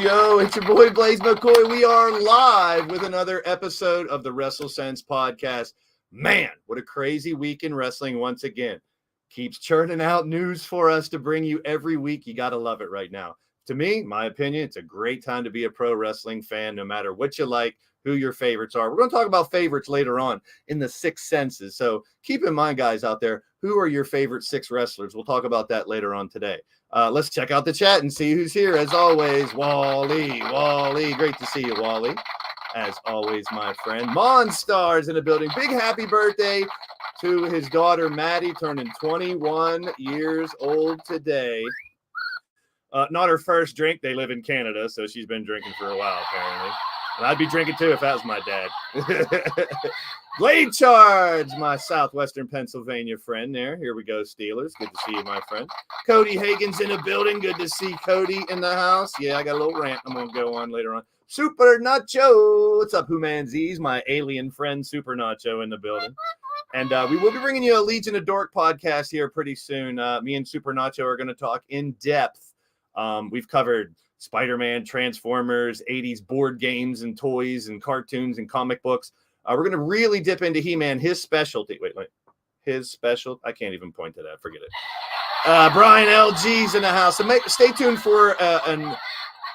Yo, it's your boy Blaze McCoy. We are live with another episode of the WrestleSense podcast. Man, what a crazy week in wrestling once again. Keeps churning out news for us to bring you every week. You got to love it right now. To me, my opinion, it's a great time to be a pro wrestling fan, no matter what you like, who your favorites are. We're going to talk about favorites later on in the six senses. So keep in mind, guys out there, who are your favorite six wrestlers? We'll talk about that later on today. Let's check out the chat and see who's here. As always, Wally. Great to see you, Wally. As always, my friend. Monstar's in the building. Big happy birthday to his daughter, Maddie, turning 21 years old today. Not her first drink. They live in Canada, so she's been drinking for a while, apparently. And I'd be drinking too if that was my dad. Blade Charge, my southwestern Pennsylvania friend there. Here we go, Steelers. Good to see you, my friend. Cody Hagen's in the building. Good to see Cody in the house. Yeah, I got a little rant I'm going to go on later on. Super Nacho. What's up, Humanzees? My alien friend, Super Nacho, in the building. And we will be bringing you a Legion of Dork podcast here pretty soon. Me and Super Nacho are going to talk in depth. We've covered Spider-Man, Transformers, 80s board games and toys and cartoons and comic books. We're going to really dip into He-Man, his specialty. Wait. His special. I can't even point to that. Forget it. Brian LG's in the house. So stay tuned for an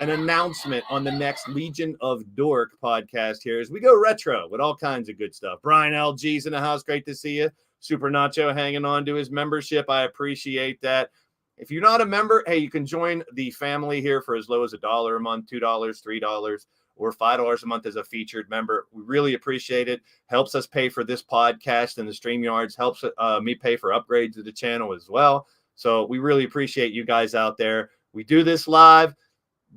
announcement on the next Legion of Dork podcast here as we go retro with all kinds of good stuff. Brian LG's in the house. Great to see you. Super Nacho hanging on to his membership. I appreciate that. If you're not a member, hey, you can join the family here for as low as $1 a month, $2, $3, or $5 a month as a featured member. We really appreciate it. Helps us pay for this podcast and the StreamYards. Helps me pay for upgrades to the channel as well. So we really appreciate you guys out there. We do this live.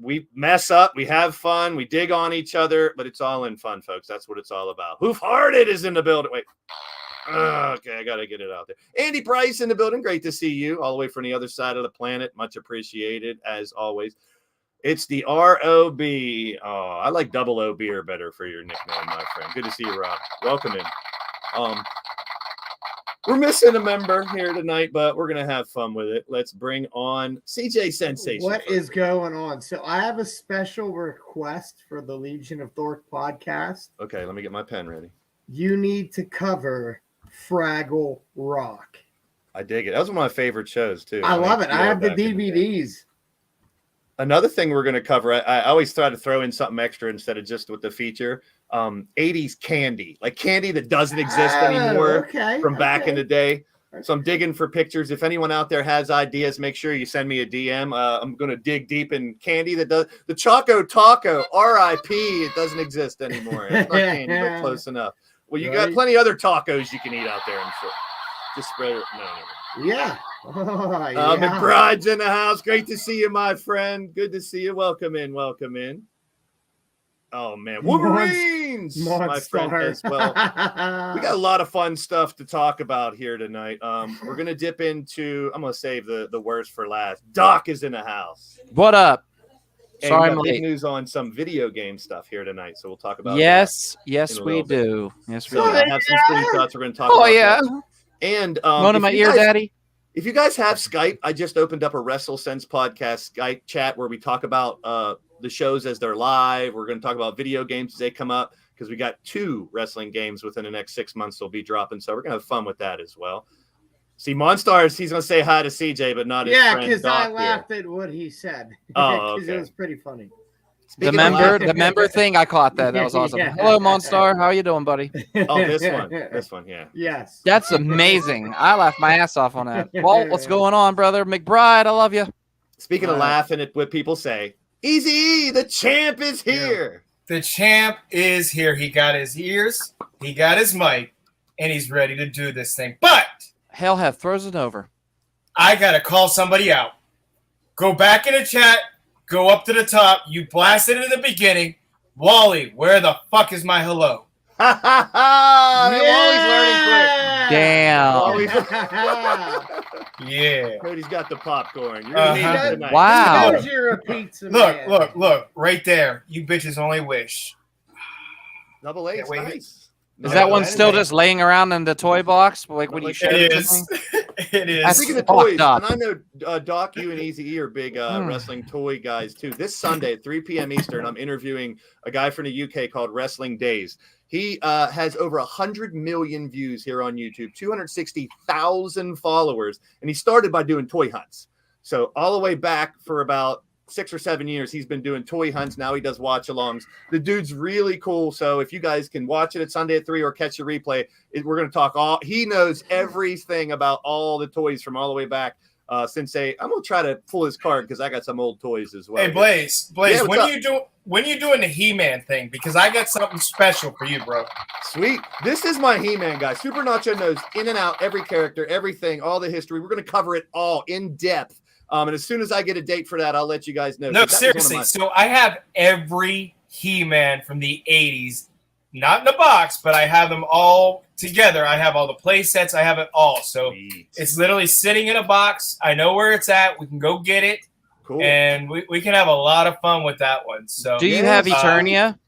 We mess up. We have fun. We dig on each other, but it's all in fun, folks. That's what it's all about. Hoof Hearted is in the building. Wait. Okay, I got to get it out there. Andy Price in the building. Great to see you all the way from the other side of the planet. Much appreciated, as always. It's the ROB. Oh, I like double O beer better for your nickname, my friend. Good to see you, Rob. Welcome in. We're missing a member here tonight, but we're going to have fun with it. Let's bring on CJ Sensation. What is going on? So I have a special request for the Legion of Dork podcast. Okay, let me get my pen ready. You need to cover Fraggle Rock. I dig it. That was one of my favorite shows, too. I love it. I have the DVDs. Another thing we're going to cover, I always try to throw in something extra instead of just with the feature. 80s candy, like candy that doesn't exist anymore from back in the day. So I'm digging for pictures. If anyone out there has ideas, make sure you send me a DM. I'm going to dig deep in candy that does. The Choco Taco, RIP, it doesn't exist anymore. It's not candy, but close enough. Well, you got plenty of other tacos you can eat out there, I'm sure. Just spread it. No. Yeah. McBride's in the house. Great to see you, my friend. Good to see you. Welcome in. Oh, man. Wolverines, my friend, as well. We got a lot of fun stuff to talk about here tonight. We're going to dip into, I'm going to save the worst for last. Doc is in the house. What up? And sorry, we got big news on some video game stuff here tonight, so we'll talk about yes we do. Yes, we do. I have some screenshots we're going to talk about. Oh, yeah. That. And one of my ear, daddy. If you guys have Skype, I just opened up a WrestleSense podcast Skype chat where we talk about the shows as they're live. We're going to talk about video games as they come up because we got 2 wrestling games within the next 6 months they'll be dropping, so we're going to have fun with that as well. See, Monstars, he's going to say hi to CJ, but not his friend. Yeah, because I laughed at what he said. Oh, okay. Because it was pretty funny. The member thing, I caught that. That was awesome. Yeah. Hello, Monstar. How are you doing, buddy? Oh, this one, yeah. Yes. That's amazing. I laughed my ass off on that. Walt, what's going on, brother? McBride, I love you. Speaking of laughing at what people say, Easy, the champ is here. The champ is here. He got his ears, he got his mic, and he's ready to do this thing. But Hellhead throws it over. I got to call somebody out. Go back in the chat. Go up to the top. You blasted it in the beginning. Wally, where the fuck is my hello? Wally's learning quick. Damn. Always- Yeah. Cody's got the popcorn. You're gonna need it tonight. Wow. Because you're a pizza man. Look, right there. You bitches only wish. Double A's, Can't wait. nice. Is that one still just laying around in the toy box? Like when you showed It it to is. me? It is. I Speaking of fucked toys, up. and I know Doc, you and Easy E are big wrestling toy guys too. This Sunday at 3 p.m. Eastern, I'm interviewing a guy from the UK called Wrestling Days. He has over 100 million views here on YouTube, 260,000 followers, and he started by doing toy hunts. So all the way back for about 6 or 7 years, he's been doing toy hunts. Now he does watch-alongs. The dude's really cool. So if you guys can watch it at Sunday at 3 or catch the replay, we're going to talk all. He knows everything about all the toys from all the way back. I'm going to try to pull his card because I got some old toys as well. Hey, Blaze, Yeah, when are you doing the He-Man thing? Because I got something special for you, bro. Sweet. This is my He-Man guy. Super Nacho knows in and out every character, everything, all the history. We're going to cover it all in depth. And as soon as I get a date for that, I'll let you guys know. No, seriously. So I have every He-Man from the 80s, not in a box, but I have them all together. I have all the play sets. I have it all. So it's literally sitting in a box. I know where it's at. We can go get it. Cool. And we can have a lot of fun with that one. So Do you have Eternia?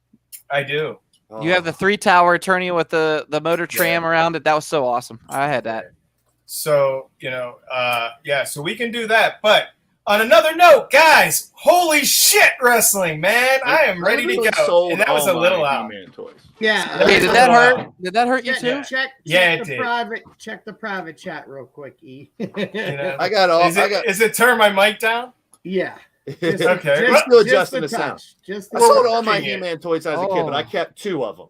I do. You have the 3-tower Eternia with the motor tram around it. That was so awesome. I had that. So, so we can do that. But on another note, guys, holy shit, wrestling, man. I am ready to go. And that was a little out. Toys. Yeah. Hey, did that hurt? Did that hurt you too? Check it the did. private chat real quick, E. I got all. Is it turn my mic down? Yeah. Okay. We're still adjusting the sound. Just I sold all my He-Man toys as a kid, but I kept 2 of them.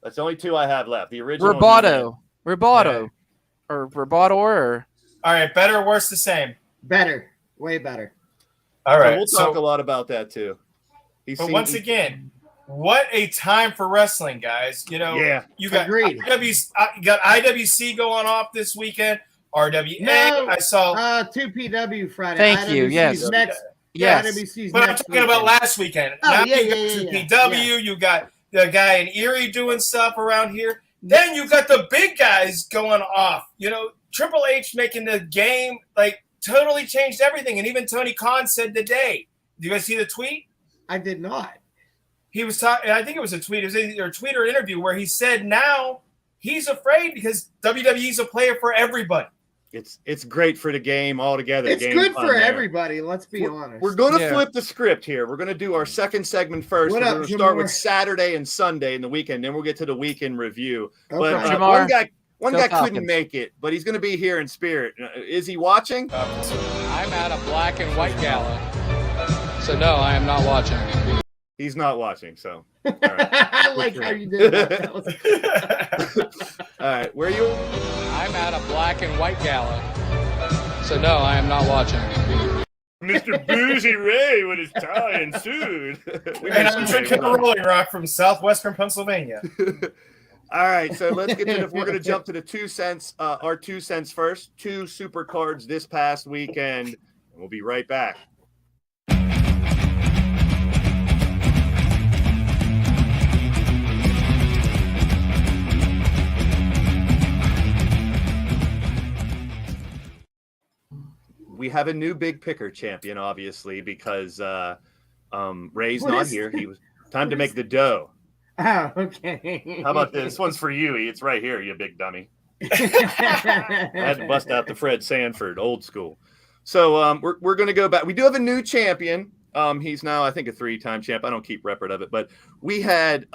That's the only 2 I have left. The original. Roboto. Or Robotor. All right, better or worse the same? Better. Way better. All right. We'll talk a lot about that too. But once again, what a time for wrestling, guys. You got IWC going off this weekend. RWA. No, I saw 2PW Friday. Thank you. IWC's Yes. Next, Yes. IWC's but I'm next talking about weekend. last weekend. Oh, now yeah, you got yeah. 2PW. You got the guy in Erie doing stuff around here. Then you got the big guys going off. Triple H making the game totally changed everything. And even Tony Khan said today. Do you guys see the tweet? I did not. He was talking. I think it was a tweet. It was either a tweet or an interview where he said now he's afraid because WWE's a player for everybody. It's great for the game altogether. It's good for everybody. Let's be honest. We're going to flip the script here. We're going to do our second segment first. We're going to start with Saturday and Sunday in the weekend. Then we'll get to the weekend review. Okay. But one guy couldn't make it, but he's going to be here in spirit. Is he watching? I'm at a black and white gala. So no, I am not watching. He's not watching, so. All right. I like how you did that. All right, where are you? I'm at a black and white gala. So no, I am not watching. Mr. Boozy Ray with his tie and suit. And I'm drinking a Rolling Rock from southwestern Pennsylvania. All right, so let's get to we're going to jump to the 2 cents, our 2 cents first. 2 super cards this past weekend, and we'll be right back. We have a new big picker champion, obviously, because Ray's not here. He was time to make the dough. Oh, okay. How about this? This one's for you. It's right here, you big dummy. I had to bust out the Fred Sanford, old school. So we're going to go back. We do have a new champion. He's now, I think, a 3-time champ. I don't keep record of it, but we had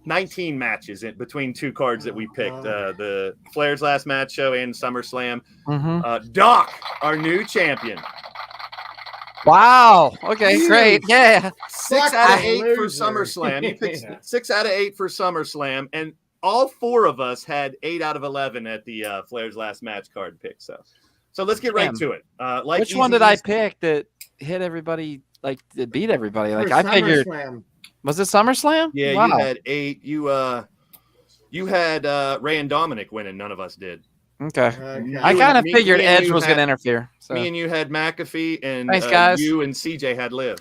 19 matches between 2 cards that we picked. The Flair's last match show and SummerSlam. Mm-hmm. Doc, our new champion. Wow. Okay, great. Yeah. 6 out of 8 for SummerSlam. He picked 6 out of 8 for SummerSlam, and all 4 of us had 8 out of 11 at the Flair's last match card pick. So let's get right to it. Which one did I pick that hit everybody, that beat everybody? I figured. Was it SummerSlam? Yeah, wow. You had 8. You had Ray and Dominic winning. None of us did. Okay. I kind of figured Edge was going to interfere. So. Me and you had McAfee, and thanks, guys. You and CJ had Liv.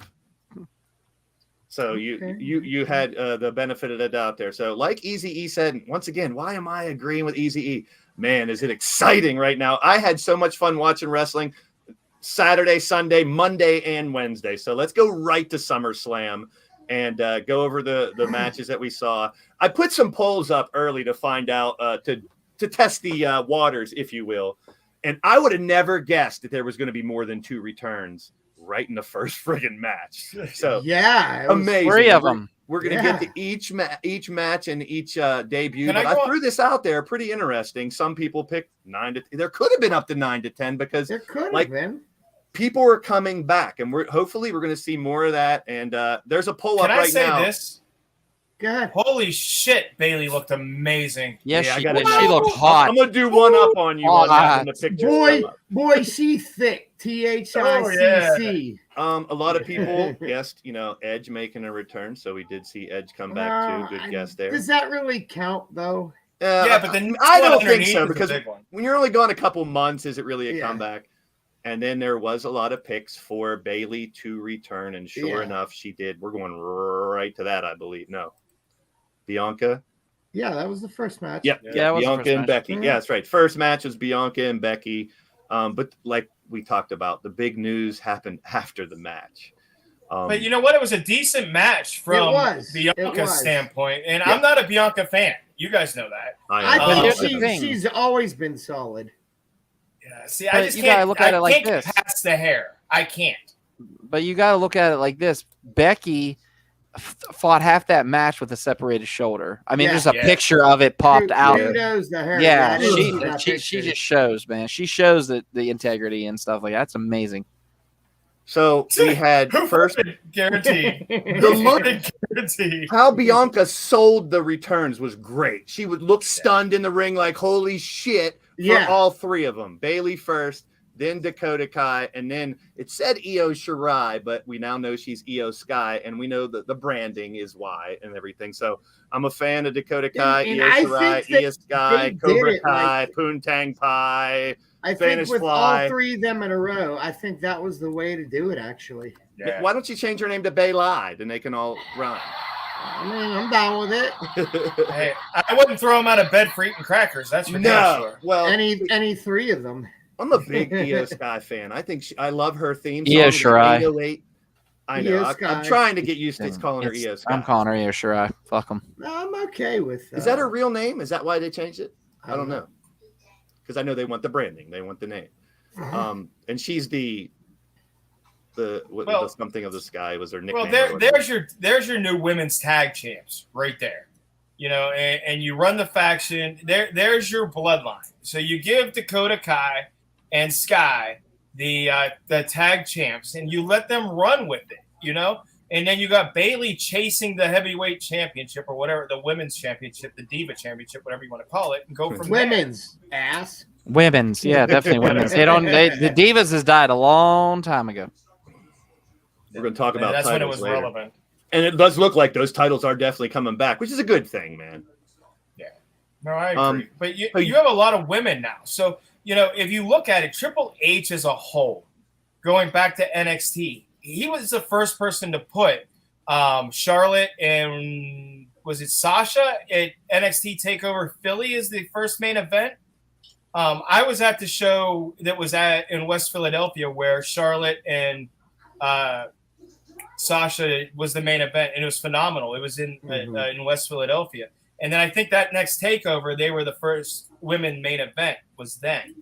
So you had the benefit of the doubt there. So like Eazy-E said, once again, why am I agreeing with Eazy-E? Man, is it exciting right now. I had so much fun watching wrestling Saturday, Sunday, Monday, and Wednesday. So let's go right to SummerSlam and go over the matches that we saw. I put some polls up early to find out, to test the waters, if you will. And I would have never guessed that there was going to be more than 2 returns right in the first friggin' match. So yeah, amazing. 3 of them. We're going to get to each match and each debut. But I threw this out there, pretty interesting. Some people picked 9 to. There could have been up to 9 to 10 because there could have been. People are coming back, and hopefully we're going to see more of that. And there's a poll up right now. Can I say this? Go ahead. Holy shit, Bailey looked amazing. Yes, Yeah, she I gotta did. know. She looked hot. I'm going to do one up on you on that when the pictures come up. Boy, she thick. THICC. A lot of people guessed, Edge making a return, so we did see Edge come back too. Good guess there. Does that really count though? Yeah, but then I don't think so, because big one. when you're only gone a couple months, is it really a comeback? And then there was a lot of picks for Bailey to return, and sure enough, she did. We're going right to that, I believe. No, Bianca. Yeah, that was the first match. Yeah, Bianca and Becky. Yeah, that's right. First match was Bianca and Becky. But like we talked about, the big news happened after the match. But you know what? It was a decent match from Bianca's standpoint, and I'm not a Bianca fan. You guys know that. I think she's always been solid. Yeah. See, I just can't look at it like this. Past the hair, I can't. But you got to look at it like this. Becky fought half that match with a separated shoulder. I mean, there's a picture of it popped out. Knows the hair. Yeah, she just shows, man. She shows the integrity and stuff like that. That's amazing. So we had first guarantee. How Bianca sold the returns was great. She would look stunned in the ring, like holy shit, for all 3 of them. Bailey first, then Dakota Kai, and then it said Io Shirai, but we now know she's Io Sky, and we know that the branding is why and everything. So I'm a fan of Dakota Kai, Io Shirai, Io Sky, Cobra Kai, Poontang Pie. I think with all 3 of them in a row, I think that was the way to do it, actually. Yeah. Why don't you change her name to Baylai, then they can all run? I mean, I'm down with it. Hey, I wouldn't throw them out of bed for eating crackers. That's for damn sure. Well, any 3 of them. I'm a big Io Sky fan. I think I love her theme song. Io Shirai. 808. I know. I'm trying to get used to calling her Io Sky. I'm calling her Io Shirai. Fuck them. No, I'm okay with. Is that her real name? Is that why they changed it? I don't know. Because I know they want the branding, they want the name, and she's the something of the sky was her nickname. Well, there's your new women's tag champs right there, and you run the faction. There's your bloodline. So you give Dakota Kai and Sky the tag champs, and you let them run with it, And then you got Bailey chasing the heavyweight championship or whatever, the women's championship, the Diva championship, whatever you want to call it, and go from women's ass. Women's, yeah, definitely women's. The Divas has died a long time ago. We're going to talk about that's titles when it was later. relevant. And it does look like those titles are definitely coming back, which is a good thing, man. Yeah. No, I agree. But you have a lot of women now. So, if you look at it, Triple H as a whole, going back to NXT, he was the first person to put Charlotte and was it Sasha at NXT TakeOver Philly as the first main event. I was at the show that was in West Philadelphia where Charlotte and Sasha was the main event, and it was phenomenal. It was in West Philadelphia. And then I think that next TakeOver, they were the first women main event was then.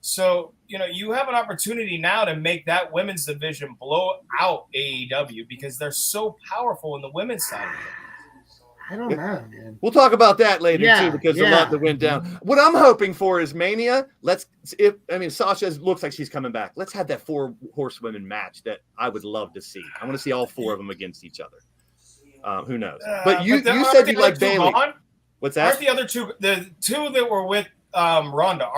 So, you have an opportunity now to make that women's division blow out AEW because they're so powerful in the women's side of it. I don't know, man. We'll talk about that later too, because a lot that went down. What I'm hoping for is Mania. Sasha looks like she's coming back. Let's have that 4 horsewomen match that I would love to see. I want to see all 4 of them against each other. Who knows? But you said you like Bailey. What's that? Aren't the other 2 the 2 that were with Ronda?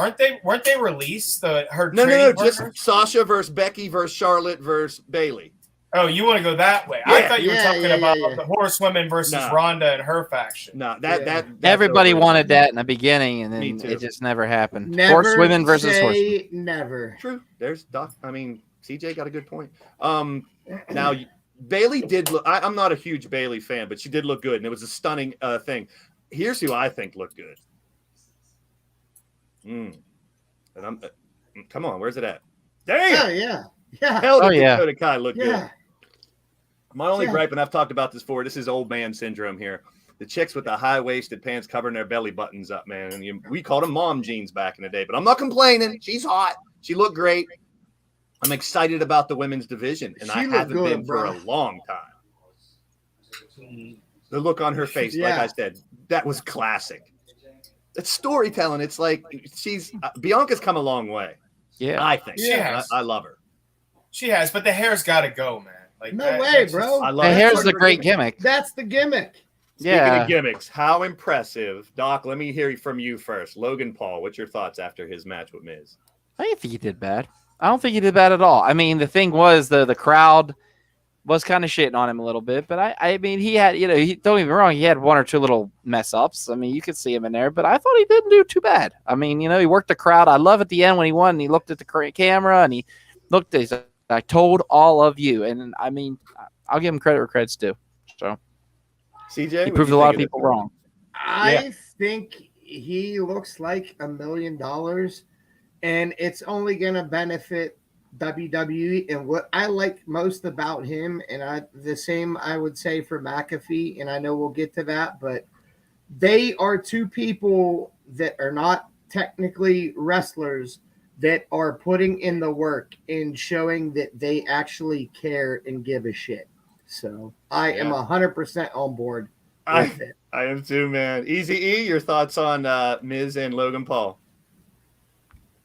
Weren't they released? No, just Sasha versus Becky versus Charlotte versus Bailey. Oh, you want to go that way? Yeah. I thought you were talking about the horsewomen versus Ronda and her faction. No, that everybody wanted that in the beginning, and then it just never happened. Horsewomen versus horsewomen. Never. True. There's Doc. CJ got a good point. Now Bailey did look. I'm not a huge Bailey fan, but she did look good, and it was a stunning thing. Here's who I think looked good. And I'm come on, where's it at? Damn! Oh yeah. Hell, Oh, did yeah. Dakota Kai look good. Yeah. My only gripe, and I've talked about this before, this is old man syndrome here. The chicks with the high-waisted pants covering their belly buttons up, man. And we called them mom jeans back in the day, but I'm not complaining. She's hot. She looked great. I'm excited about the women's division, and I haven't been for a long time. The look on her face, like I said, that was classic. It's storytelling. It's like Bianca's come a long way. Yeah, I think. Yeah. I love her. She has, but the hair's got to go, man. Like No way, that's bro. I love the it. hair's a great gimmick. That's the gimmick. Speaking Yeah, of gimmicks, how impressive. Doc, let me hear from you first. Logan Paul, what's your thoughts after his match with Miz? I didn't think he did bad. I don't think he did bad at all. I mean, the thing was the crowd was kind of shitting on him a little bit, but I mean, he had, don't get me wrong, he had one or two little mess ups. I mean, you could see him in there, but I thought he didn't do too bad. I mean, he worked the crowd. I love at the end when he won and he looked at the camera and he looked at it. I told all of you. And I mean, I'll give him credit where credit's due. So CJ, he proved a lot of people wrong. I think he looks like $1 million, and it's only going to benefit WWE. And what I like most about him, and the same I would say for McAfee, and I know we'll get to that, but they are two people that are not technically wrestlers that are putting in the work and showing that they actually care and give a shit. So I am 100% on board with it. I am too, man. Easy E, your thoughts on Miz and Logan Paul?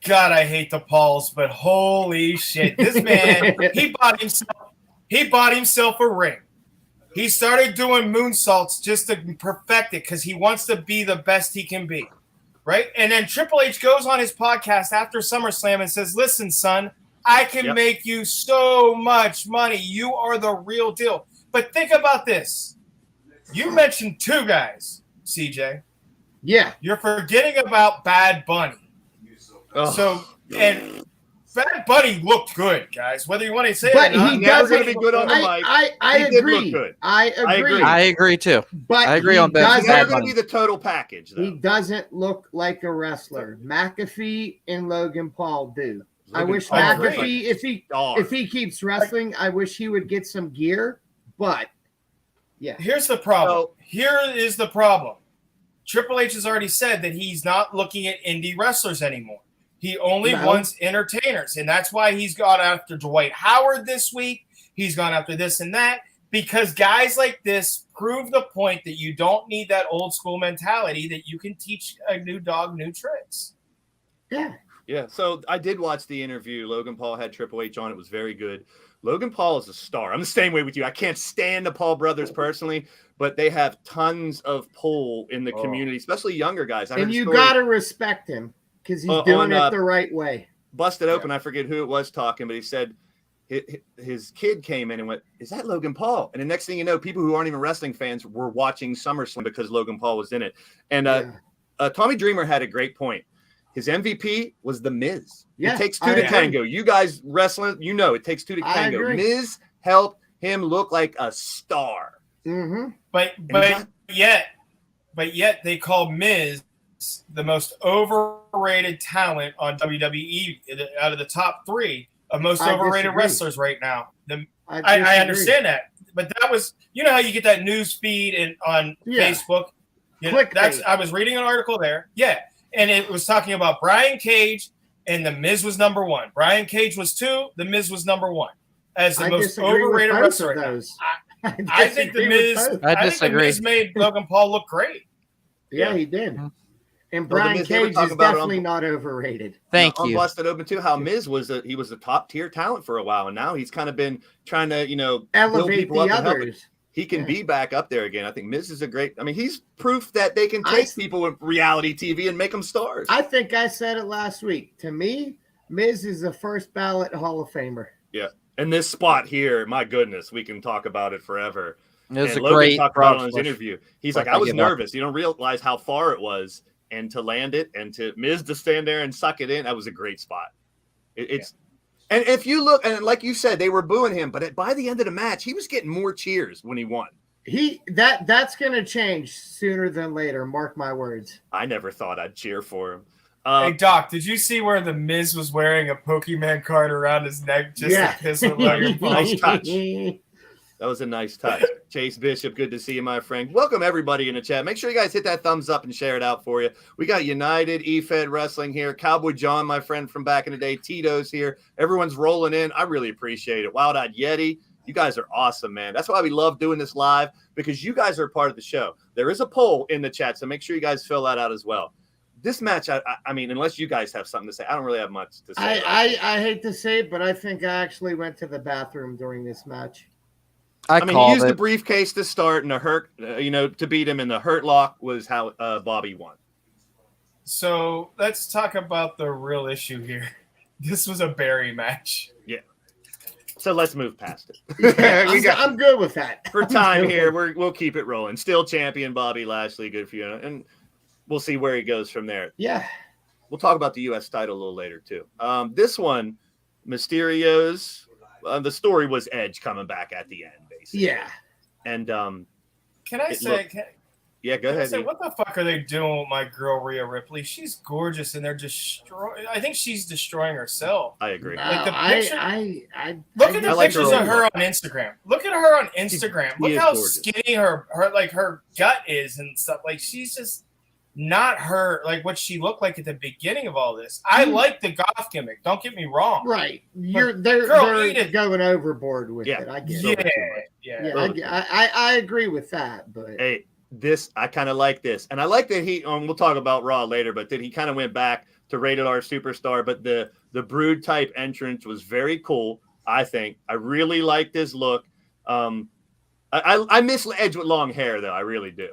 God, I hate the Pauls, but holy shit, this man, he bought himself a ring. He started doing moonsaults just to perfect it because he wants to be the best he can be, right? And then Triple H goes on his podcast after SummerSlam and says, listen, son, I can make you so much money. You are the real deal. But think about this. You mentioned two guys, CJ. Yeah. You're forgetting about Bad Bunny. Oh. So, and Bad Bunny looked good, guys. Whether you want to say But it or not, he never doesn't. going to be good on the mic. I He did look agree. good. I agree. I agree too. But I agree he on that. He's never going to be the total package, though. He doesn't look like a wrestler. McAfee and Logan Paul do. I wish Paul McAfee, if he keeps wrestling, I wish he would get some gear. But yeah, here's the problem. Here is the problem. Triple H has already said that he's not looking at indie wrestlers anymore. He only wants entertainers, and that's why he's gone after Dwight Howard this week. He's gone after this and that because guys like this prove the point that you don't need that old school mentality, that you can teach a new dog new tricks. yeah. Yeah, so I did watch the interview. Logan Paul had Triple H on. It was very good. Logan Paul is a star. I'm the same way with you. I can't stand the Paul brothers personally, but they have tons of pull in the community, especially younger guys. And you got to respect him because he's doing it the right way. Busted Open, I forget who it was talking, but he said his kid came in and went, is that Logan Paul? And the next thing you know, people who aren't even wrestling fans were watching SummerSlam because Logan Paul was in it. And Tommy Dreamer had a great point. His MVP was The Miz. It takes two to tango. You guys wrestling, it takes two to tango. Miz helped him look like a star. Mm-hmm. But yet they call Miz the most overrated talent on WWE out of the top three of most overrated wrestlers right now. I understand that, but that was how you get that news feed on Facebook. I was reading an article there. Yeah. And it was talking about Brian Cage, and The Miz was number one. Brian Cage was 2. The Miz was number 1 as the most overrated wrestler. I think The Miz. I think The Miz made Logan Paul look great. Yeah, he did. And Brian Cage is definitely not overrated. Thank you. On Busted Open too, how Miz was he was a top tier talent for a while, and now he's kind of been trying to elevate the others. He can be back up there again. I think Miz is he's proof that they can take people with reality TV and make them stars. I think I said it last week. To me, Miz is a first ballot Hall of Famer. Yeah. And this spot here, my goodness, we can talk about it forever. It was and a great talked about it on his interview. He's like, I was nervous. Up. You don't realize how far it was. And to land it and to Miz to stand there and suck it in, that was a great spot. And if you look, and like you said, they were booing him, but by the end of the match, he was getting more cheers when he won. That's going to change sooner than later. Mark my words. I never thought I'd cheer for him. Hey, Doc, did you see where the Miz was wearing a Pokemon card around his neck just to piss with Logan Paul? Nice touch. That was a nice touch. Chase Bishop, good to see you, my friend. Welcome, everybody in the chat. Make sure you guys hit that thumbs up and share it out for you. We got United, EFED Wrestling here. Cowboy John, my friend from back in the day. Tito's here. Everyone's rolling in. I really appreciate it. Wild Eyed Yeti. You guys are awesome, man. That's why we love doing this live, because you guys are part of the show. There is a poll in the chat, so make sure you guys fill that out as well. This match, I mean, unless you guys have something to say, I don't really have much to say. I hate to say it, but I think I actually went to the bathroom during this match. I mean, he used the briefcase to start, and the hurt, to beat him, and the hurt lock was how Bobby won. So let's talk about the real issue here. This was a Barry match. Yeah. So let's move past it. Yeah, I'm good with that. For time here, we'll keep it rolling. Still champion Bobby Lashley, good for you, and we'll see where he goes from there. Yeah. We'll talk about the U.S. title a little later, too. This one, Mysterio's, the story was Edge coming back at the end, basically. Yeah. And can I say, yeah, go ahead. What the fuck are they doing with my girl, Rhea Ripley? She's gorgeous, and they're destroying. I think she's destroying herself. I agree. Like the picture, look at the pictures of her on Instagram. Look at her on Instagram. Look how skinny her gut is and stuff. Like, she's just not her, like what she looked like at the beginning of all this. I like the goth gimmick. Don't get me wrong. Right. They're going overboard with it. I get it. Yeah. I agree with that. But hey, I kind of like this. And I like that we'll talk about Raw later, but that he kind of went back to Rated R Superstar. But the Brood type entrance was very cool, I think. I really like this look. I miss Edge with long hair, though. I really do.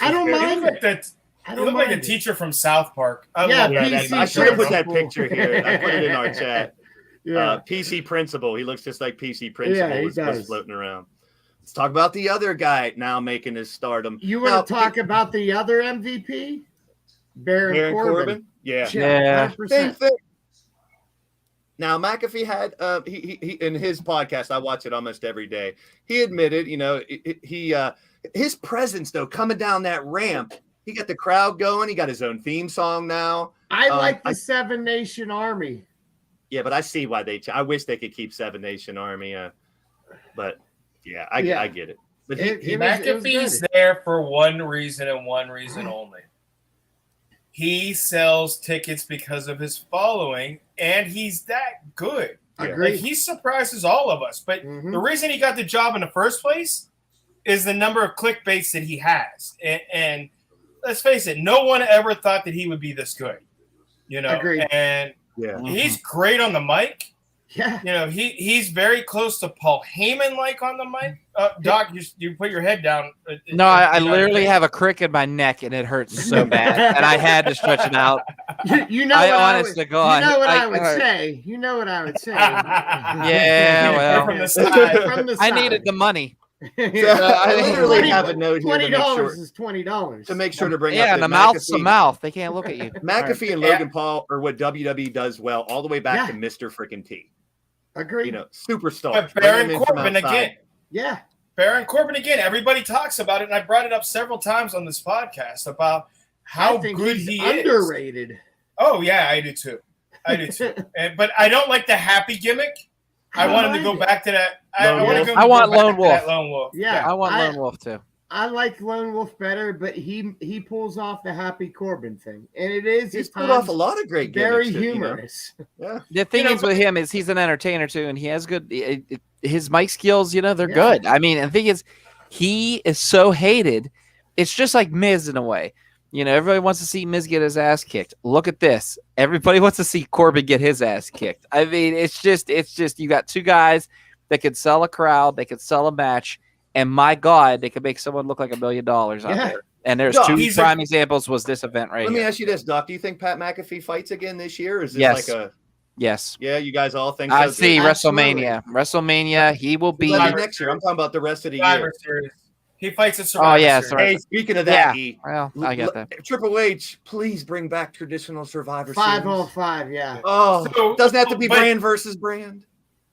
I don't mind that. You look like a teacher from South Park. I should have put that picture here. I put it in our chat. PC Principal. He looks just like PC Principal. Yeah, he was floating around. Let's talk about the other guy now making his stardom. You want to talk about the other MVP? Baron Corbin? Yeah. 100%. Same thing. Now, McAfee had he in his podcast, I watch it almost every day. He admitted, his presence, though, coming down that ramp, he got the crowd going. He got his own theme song now. I like the Seven Nation Army. Yeah, but I see why I wish they could keep Seven Nation Army. But yeah, I get it. But McAfee's there for one reason and one reason only. He sells tickets because of his following, and he's that good. Agreed. Like, he surprises all of us. But the reason he got the job in the first place is the number of clickbaits that he has. And let's face it, no one ever thought that he would be this good. Agreed. And he's great on the mic. Yeah. He's very close to Paul Heyman like on the mic. Doc, you put your head down. No, I literally have a crick in my neck and it hurts so bad, and I had to stretch it out. You know what I would say. Yeah, well, from the side. I needed the money. I literally have a note here. $20 is $20 to make sure to bring up. Yeah, and the mouth's the mouth. They can't look at you. McAfee and Logan Paul are what WWE does well, all the way back to Mr. Freaking T. Agreed. Superstar. But Baron Corbin again. Yeah. Baron Corbin again. Everybody talks about it, and I brought it up several times on this podcast about how good he is. Underrated. Oh yeah, I do too. But I don't like the happy gimmick. I want him to go back to that. I want Lone Wolf. Lone Wolf. Yeah, I want Lone Wolf too. I like Lone Wolf better, but he pulls off the Happy Corbin thing, and he's pulled off a lot of great gimmicks. Very humorous. Yeah. The thing is with him is he's an entertainer too, and he has good. His mic skills, they're good. I mean, the thing is, he is so hated. It's just like Miz in a way. Everybody wants to see Miz get his ass kicked. Look at this. Everybody wants to see Corbin get his ass kicked. I mean, it's just you got two guys that could sell a crowd, they could sell a match, and my God, they could make someone look like $1 million out there. And there's two prime examples was this event right here. Let me ask you this, Doc. Do you think Pat McAfee fights again this year? Or is this Yes. Yeah, you guys all think so? I see WrestleMania. WrestleMania, he will be next year. I'm talking about the rest of the year. He fights at Survivor yeah, Series. sorry. Hey, speaking of that, Yeah. E, Well, I get that. Triple H, please bring back traditional Survivor 5 Series. on 5, yeah. Oh, So- doesn't have to be but- brand versus brand.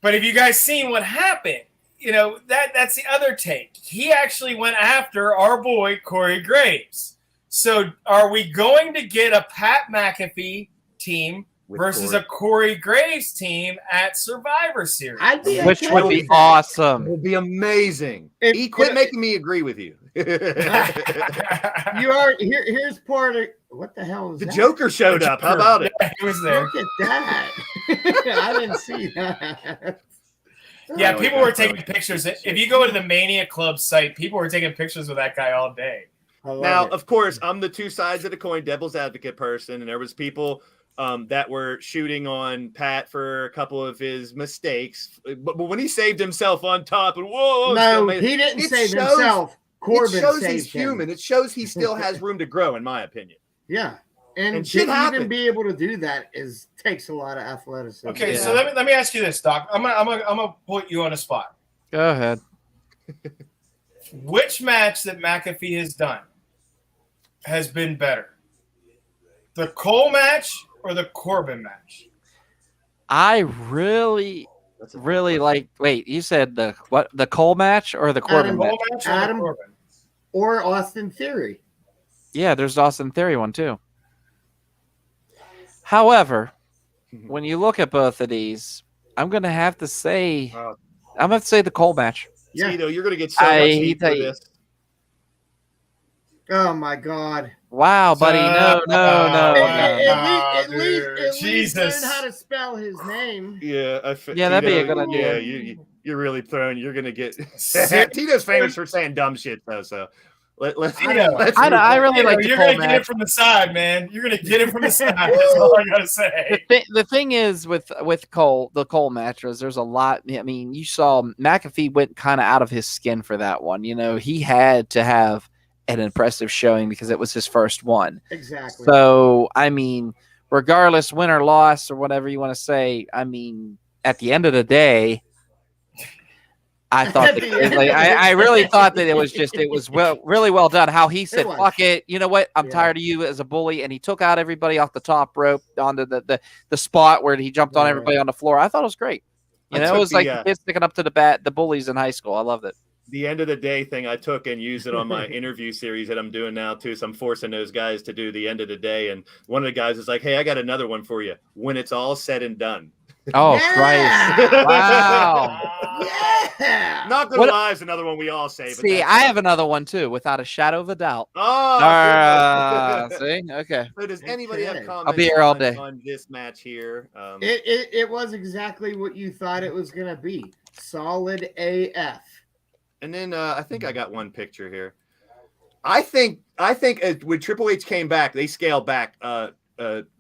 But have you guys seen what happened? You know, that's the other take. He actually went after our boy Corey Graves. So are we going to get a Pat McAfee team With versus Corey. a Corey Graves team at Survivor Series? I'd be Which okay would be with that. It awesome. would be amazing. If- E, quit if- making me agree with you. You are here's part of what the hell is The that? Joker showed up. How about it? Yeah, he was there. Look at that. I didn't see that. Yeah, Oh, people yeah. were taking pictures. If you go to the Mania Club site, people were taking pictures with that guy all day. I love Now, it. of course, I'm the two sides of the coin, devil's advocate person, and there was people that were shooting on Pat for a couple of his mistakes. But when he saved himself on top, and whoa, no, still he didn't it save shows- himself. Corbin it shows saved he's him. human. It shows he still has room to grow, in my opinion. Yeah, and And to shit even happened. be able to do that takes a lot of athleticism. Okay, Yeah. so let me ask you this, Doc. I'm gonna put you on a spot. Go ahead. Which match that McAfee has done has been better? The Cole match or the Corbin match? I really like. Wait, you said the what? The Cole match or the Corbin Adam match? Cole match or Adam- the Corbin? Or Austin Theory. Yeah, there's the Austin Theory one too. However, when you look at both of these, I'm gonna have to say Wow. I'm gonna have to say the Cole match. Yeah. Tito, you're going to get so I much hate heat for that you- this. Oh my God. Wow, buddy, no. At dude, least Jesus. learn how to spell his name. Yeah, Yeah, that'd be a Tito, good idea. Yeah, you're really throwing. You're gonna get. Ser- Tito's famous for saying dumb shit though. So let's. Tito, let's I really like the You're Cole gonna get match. it from the side, man. You're gonna get it from the side. That's all I gotta say. The thing is with Cole, the Cole match was there's a lot. I mean, you saw McAfee went kind of out of his skin for that one. You know, he had to have an impressive showing because it was his first one. Exactly. So, I mean, regardless, win or loss or whatever you want to say, I mean, at the end of the day, I thought At the end of I the really day. thought that it was really well done. How he said, was. "Fuck it, you know what? I'm Yeah. tired of you as a bully," and he took out everybody off the top rope onto the spot where he jumped on Yeah. everybody on the floor. I thought it was great. You I know, it took was like the, the kids sticking up to the bullies in high school. I loved it. the end of the day thing I took and used it on my interview series that I'm doing now too. So I'm forcing those guys to do the end of the day. And one of the guys is like, "Hey, I got another one for you. When it's all said and done." Oh Yeah. Christ! Wow. Yeah. Not gonna What- lie, is another one we all say. But See, that's- I have another one too, without a shadow of a doubt. Oh, See, okay. so does anybody have Okay. comments? I'll be here all on- day. on this match here. It was exactly what you thought it was gonna be. Solid AF. And then I think I got one picture here. I think when Triple H came back, they scaled back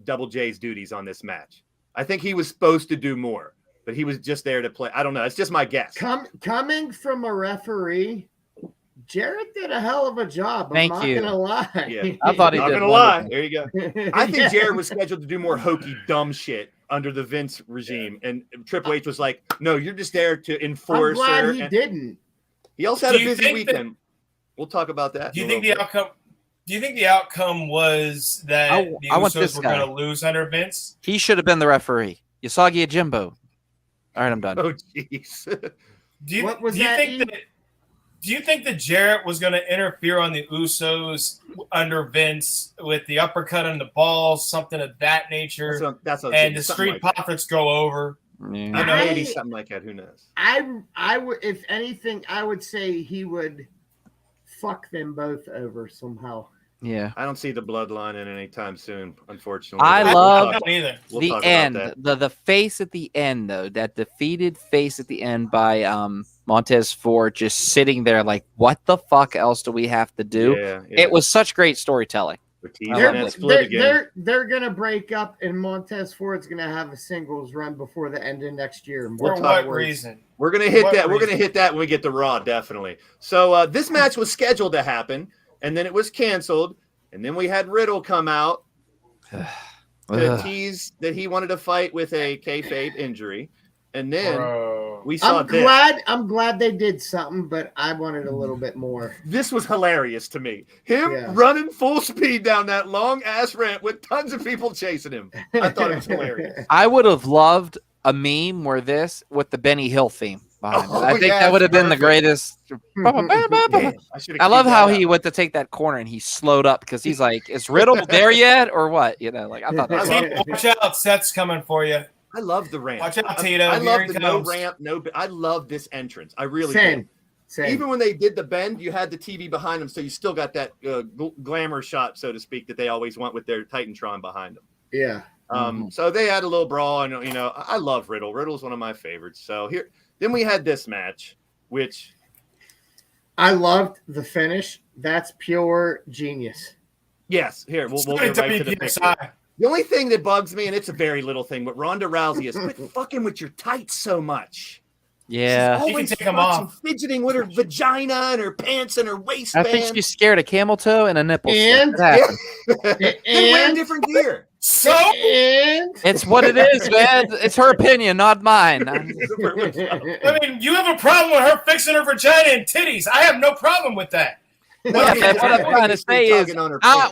Double J's duties on this match. I think he was supposed to do more, but he was just there to play. I don't know. It's just my guess. Coming from a referee, Jarrett did a hell of a job. Thank I'm not you. gonna lie. Yeah. I thought he Not did gonna lie. wonderful. There you go. I think Jared was scheduled to do more hokey, dumb shit under the Vince regime, and Triple H was like, "No, you're just there to I'm enforce." glad her." he And didn't. he also had Do a you busy think that- weekend. We'll talk about that. Do you in a think little the outcome? Do you think the outcome was that the I want Usos this were guy. going to lose under Vince? He should have been the referee. Usagi Jimbo. All right, I'm done. bit. Oh, jeez. Do you, What was do you that, think Ian? that? Do you think that Jarrett was going to interfere on the Usos under Vince with the uppercut and the balls, something of that nature, That's a and the something Street like that. Profits go over? Yeah. Maybe something like that. Who knows? I would, if anything, I would say he would fuck them both over somehow. Yeah. I don't see the bloodline in anytime soon, unfortunately. I But love talk- Neither. we'll the talk about end, that. the face at the end though, that defeated face at the end by Montez Ford, just sitting there like, what the fuck else do we have to do? Yeah, It was such great storytelling. We're teasing I love that it. split again. They're gonna break up, and Montez Ford's gonna have a singles run before the end of next year. For talk what words. reason? We're gonna hit What that. We're gonna reason? hit that when we get to Raw, definitely. So this match was scheduled to happen, and then it was canceled, and then we had Riddle come out to Ugh. tease that he wanted to fight with a kayfabe injury, And then Bro. we saw this. I'm glad they did something, but I wanted a little bit more. This was hilarious to me. Him Yeah. running full speed down that long ass ramp with tons of people chasing him. I thought it was hilarious. I would have loved a meme where this with the Benny Hill theme behind it. I think yes, that would have been the perfect. greatest. Damn, should've I love keyed how that he up. went to take that corner and he slowed up because he's like, "Is Riddle there yet, or what?" You know, like I thought that was Tito, watch out. Seth's coming for you. I love the ramp. Watch out, Tito. I Here love he the no comes. ramp, I love this entrance. I really Same. do. Same. Even when they did the bend, you had the TV behind them, so you still got that glamour shot, so to speak, that they always want with their Titantron behind them. Yeah. So they had a little brawl, and I love Riddle. Riddle's one of my favorites. So then we had this match, which I loved the finish. That's pure genius. yes, here we'll Sorry, get right to the picture. WPSI. The only thing that bugs me, and it's a very little thing, but Ronda Rousey is quit fucking with your tights so much. Yeah, She's You can always take 'em fucking off. fidgeting with her vagina and her pants and her I waistband. think she's scared of camel toe and a nipple. And- It happens. Then wear And- different gear. So And It's what it is, man. It's her opinion, not mine. I mean, you have a problem with her fixing her vagina and titties. I have no problem with that. Yeah, man, what I'm trying to say is,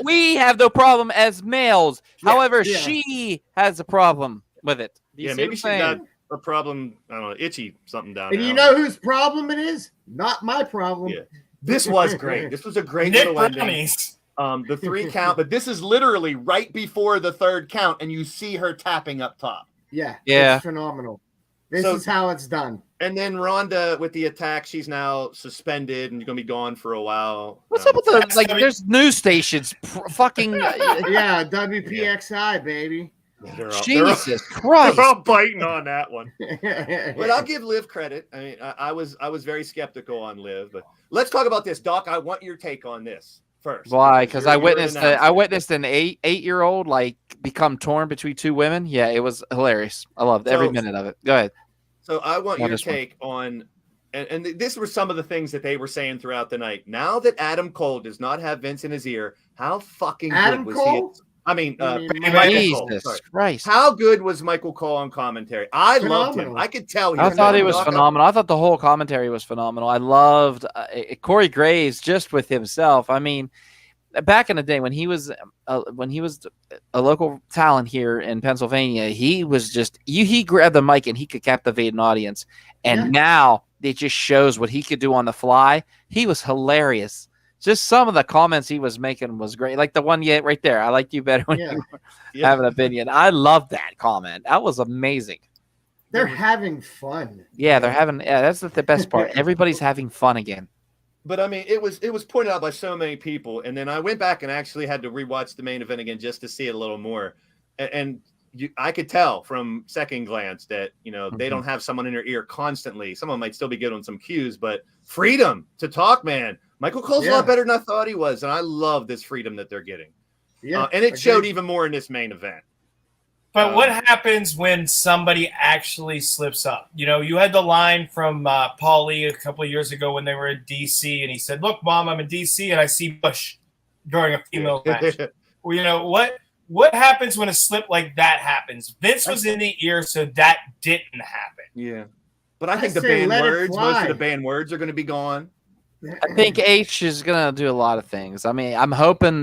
we have no problem as males. Yeah, However, yeah. she has a problem with it. Do you Yeah, see maybe what she's I'm got saying? a problem. I don't know, itchy something down And there. you know whose problem it is? Not my problem. Yeah. This was great. This was a great Nick little ending. Brownies. The 3 count, but this is literally right before the 3rd count, and you see her tapping up top. Yeah. Yeah. It's phenomenal. This So- is how it's done. And then Ronda with the attack, she's now suspended and going to be gone for a while. What's up with the That's like? gonna be- There's news stations, fucking Yeah, WPXI, baby. They're all, Jesus Christ! they're all biting on that one. But I'll give Liv credit. I mean, I was very skeptical on Liv, but let's talk about this, Doc. I want your take on this first. Why? Because I You're an witnessed announcer. I witnessed an eight-year-old like become torn between 2 women. Yeah, it was hilarious. I loved every So- minute of it. Go ahead. So I want On your this one. take on, and this were some of the things that they were saying throughout the night. Now that Adam Cole does not have Vince in his ear, how fucking Adam good was Cole? he? I mean, You mean Michael Cole, Jesus sorry. Christ! How good was Michael Cole on commentary? I loved him. Phenomenal. I could tell. I thought he was knockout. phenomenal. I thought the whole commentary was phenomenal. I loved Corey Graves just with himself. I mean, back in the day when he was a local talent here in Pennsylvania, he was just he grabbed the mic and he could captivate an audience. And Yeah. now it just shows what he could do on the fly. He was hilarious. Just some of the comments he was making was great. Like the one right there. I liked you better when Yeah. you were Yeah. have an opinion. I loved that comment. That was amazing. They're having fun. Yeah, they're having. Yeah, that's the best part. Everybody's having fun again. But I mean, it was pointed out by so many people, and then I went back and actually had to rewatch the main event again just to see it a little more. And I could tell from second glance that they don't have someone in their ear constantly. Someone might still be good on some cues, but freedom to talk, man. Michael Cole's a Yeah. lot better than I thought he was, and I love this freedom that they're getting. Yeah. And it showed agreed. even more in this main event. But what happens when somebody actually slips up? You had the line from Paul Lee a couple of years ago when they were in DC, and he said, "Look, Mom, I'm in DC, and I see Bush during a female match." Well, what happens when a slip like that happens? Vince was in the ear, so that didn't happen. Yeah. But I think I the say banned let it words, most fly. of the banned words are going to be gone. I think H is gonna do a lot of things. I mean, I'm hoping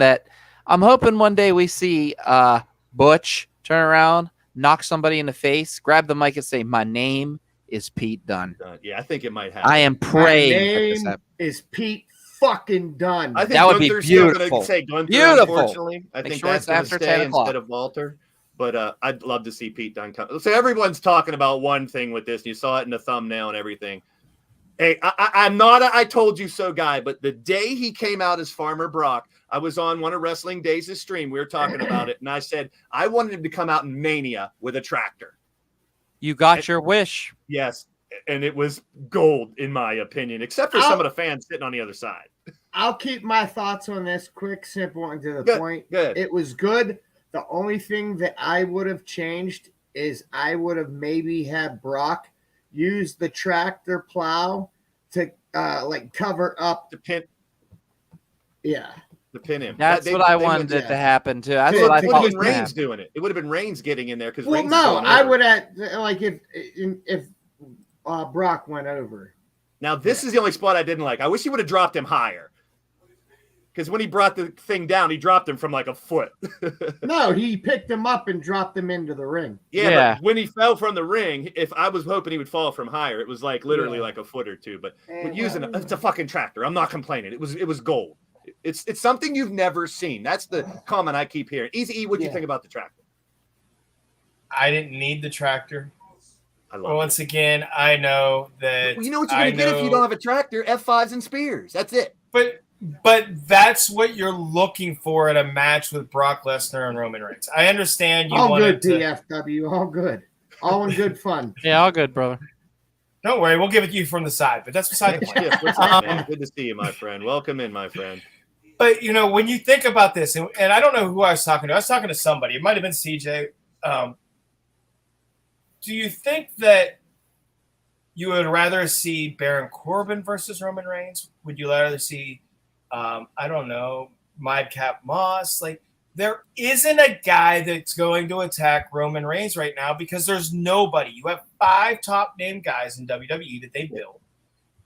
one day we see Butch turn around, knock somebody in the face, grab the mic, and say, "My name is Pete Dunne." Yeah, I think it might happen. I am My praying for this name happen. is Pete fucking Dunn. I think That would be Gunther's still beautiful. gonna say Gunther, Beautiful. unfortunately. I Make think sure that's it's going after to 10 stay o'clock. instead of Walter. But I'd love to see Pete Dunne come. So everyone's talking about one thing with this. You saw it in the thumbnail and everything. Hey, I'm not a I told you so guy, but the day he came out as Farmer Brock, I was on one of Wrestling Days' stream. We were talking about it, and I said I wanted him to come out in Mania with a tractor. You got your wish. Yes, and it was gold in my opinion, except for some of the fans sitting on the other side. I'll keep my thoughts on this quick, simple, and to the Good, point. good. It was good. The only thing that I would have changed is I would have maybe had Brock use the tractor plow to like cover up. The pin. Yeah. to pin him. That's what I wanted it to happen too. That's Well, what I It would thought have was been going to Reigns happen. doing it. It would have been Reigns getting in there because Well, Reigns. no, is going I over. would have like if Brock went over. Now this is the only spot I didn't like. I wish he would have dropped him higher. Because when he brought the thing down, he dropped him from like a foot. No, he picked him up and dropped him into the ring. Yeah, but when he fell from the ring, if I was hoping he would fall from higher, it was like literally like a foot or two. But it's a fucking tractor. I'm not complaining. It was gold. It's something you've never seen. That's the comment I keep hearing. Easy E, what do you think about the tractor? I didn't need the tractor. I love Once again, I know that. Well, you know what you're gonna get if you don't have a tractor? F5s and spears. That's it. But that's what you're looking for at a match with Brock Lesnar and Roman Reigns. I understand you all wanted good, to. PFW, all good, all in good fun. Yeah, all good, brother. Don't worry, we'll give it to you from the side, but that's beside the point. What's up, man? Good to see you, my friend. Welcome in, my friend. But when you think about this, and I don't know who I was talking to. I was talking to somebody. It might have been CJ. Do you think that you would rather see Baron Corbin versus Roman Reigns? Would you rather see, I don't know, Madcap Moss? Like, there isn't a guy that's going to attack Roman Reigns right now because there's nobody. You have 5 top name guys in WWE that they build.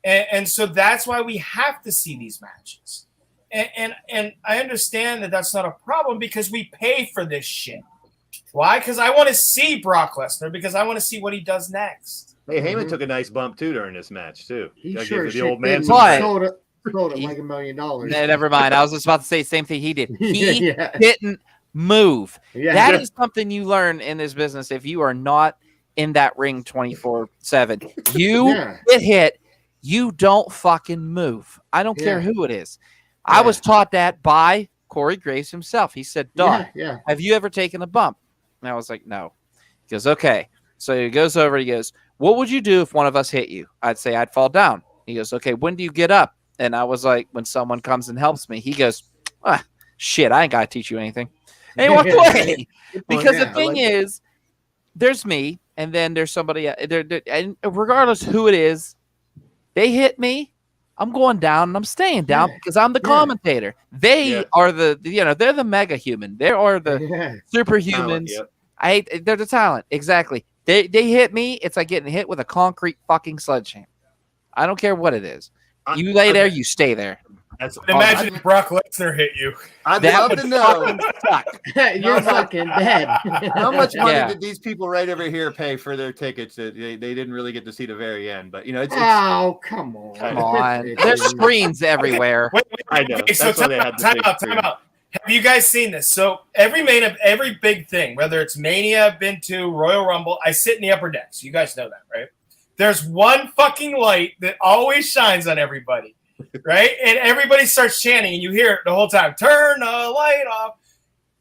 And so that's why we have to see these matches. And I understand that that's not a problem because we pay for this shit. Why? Because I want to see Brock Lesnar because I want to see what he does next. Hey, Heyman took a nice bump too during this match too. He Gotta sure give shit the old man did. some But- credit. Sold it like $1 million. Nah, never mind. I was just about to say the same thing he did. He Yeah. didn't move. Yeah. That is something you learn in this business if you are not in that ring 24/7. You get hit, you don't fucking move. I don't care who it is. I was taught that by Corey Graves himself. He said, "Dog, have you ever taken a bump?" And I was like, "No." He goes, "Okay." So he goes over. He goes, "What would you do if one of us hit you?" I'd say I'd fall down. He goes, "Okay, when do you get up?" And I was like, "When someone comes and helps me." He goes, "Shit, I ain't got to teach you anything." And he walked away. Because the thing is, there's me, and then there's somebody. And regardless who it is, they hit me, I'm going down, and I'm staying down because I'm the commentator. They are they're the mega human. They are the superhumans. They're the talent. Exactly. They hit me. It's like getting hit with a concrete fucking sledgehammer. I don't care what it is. You lay there, you stay there. Imagine if Brock Lesnar hit you. I'd love to know. You're fucking dead. How much money did these people right over here pay for their tickets? That they didn't really get to see the very end, but it's oh, come on. Come on. There's screens everywhere. Wait, I know. Okay, so time out. Have you guys seen this? So every big thing, whether it's Mania, I've been to, Royal Rumble, I sit in the upper decks. You guys know that, right? There's one fucking light that always shines on everybody, right? And everybody starts chanting, and you hear it the whole time. Turn the light off.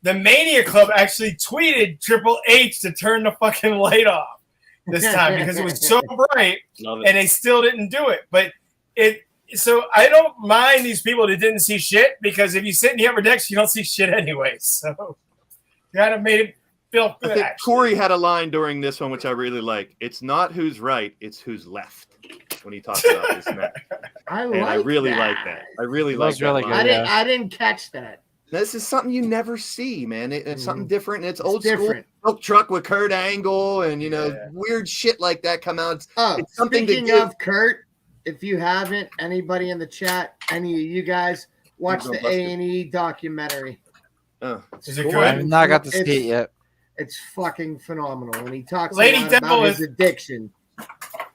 The Mania Club actually tweeted Triple H to turn the fucking light off this time because it was so bright, and they still didn't do it. But so I don't mind these people that didn't see shit because if you sit in the upper decks, you don't see shit anyway. So kind of made it feel good. I think Corey had a line during this one, which I really like. It's not who's right, it's who's left. When he talks about this match. I really like that. I really like that. Really good, I didn't catch that. This is something you never see, man. It's something different. And it's old school milk truck with Kurt Angle and weird shit like that come out. It's something speaking of Kurt, if you haven't, anybody in the chat, any of you guys, watch the A&E documentary. Is it good? I have not got to see it yet. It's fucking phenomenal. And he talks about his addiction.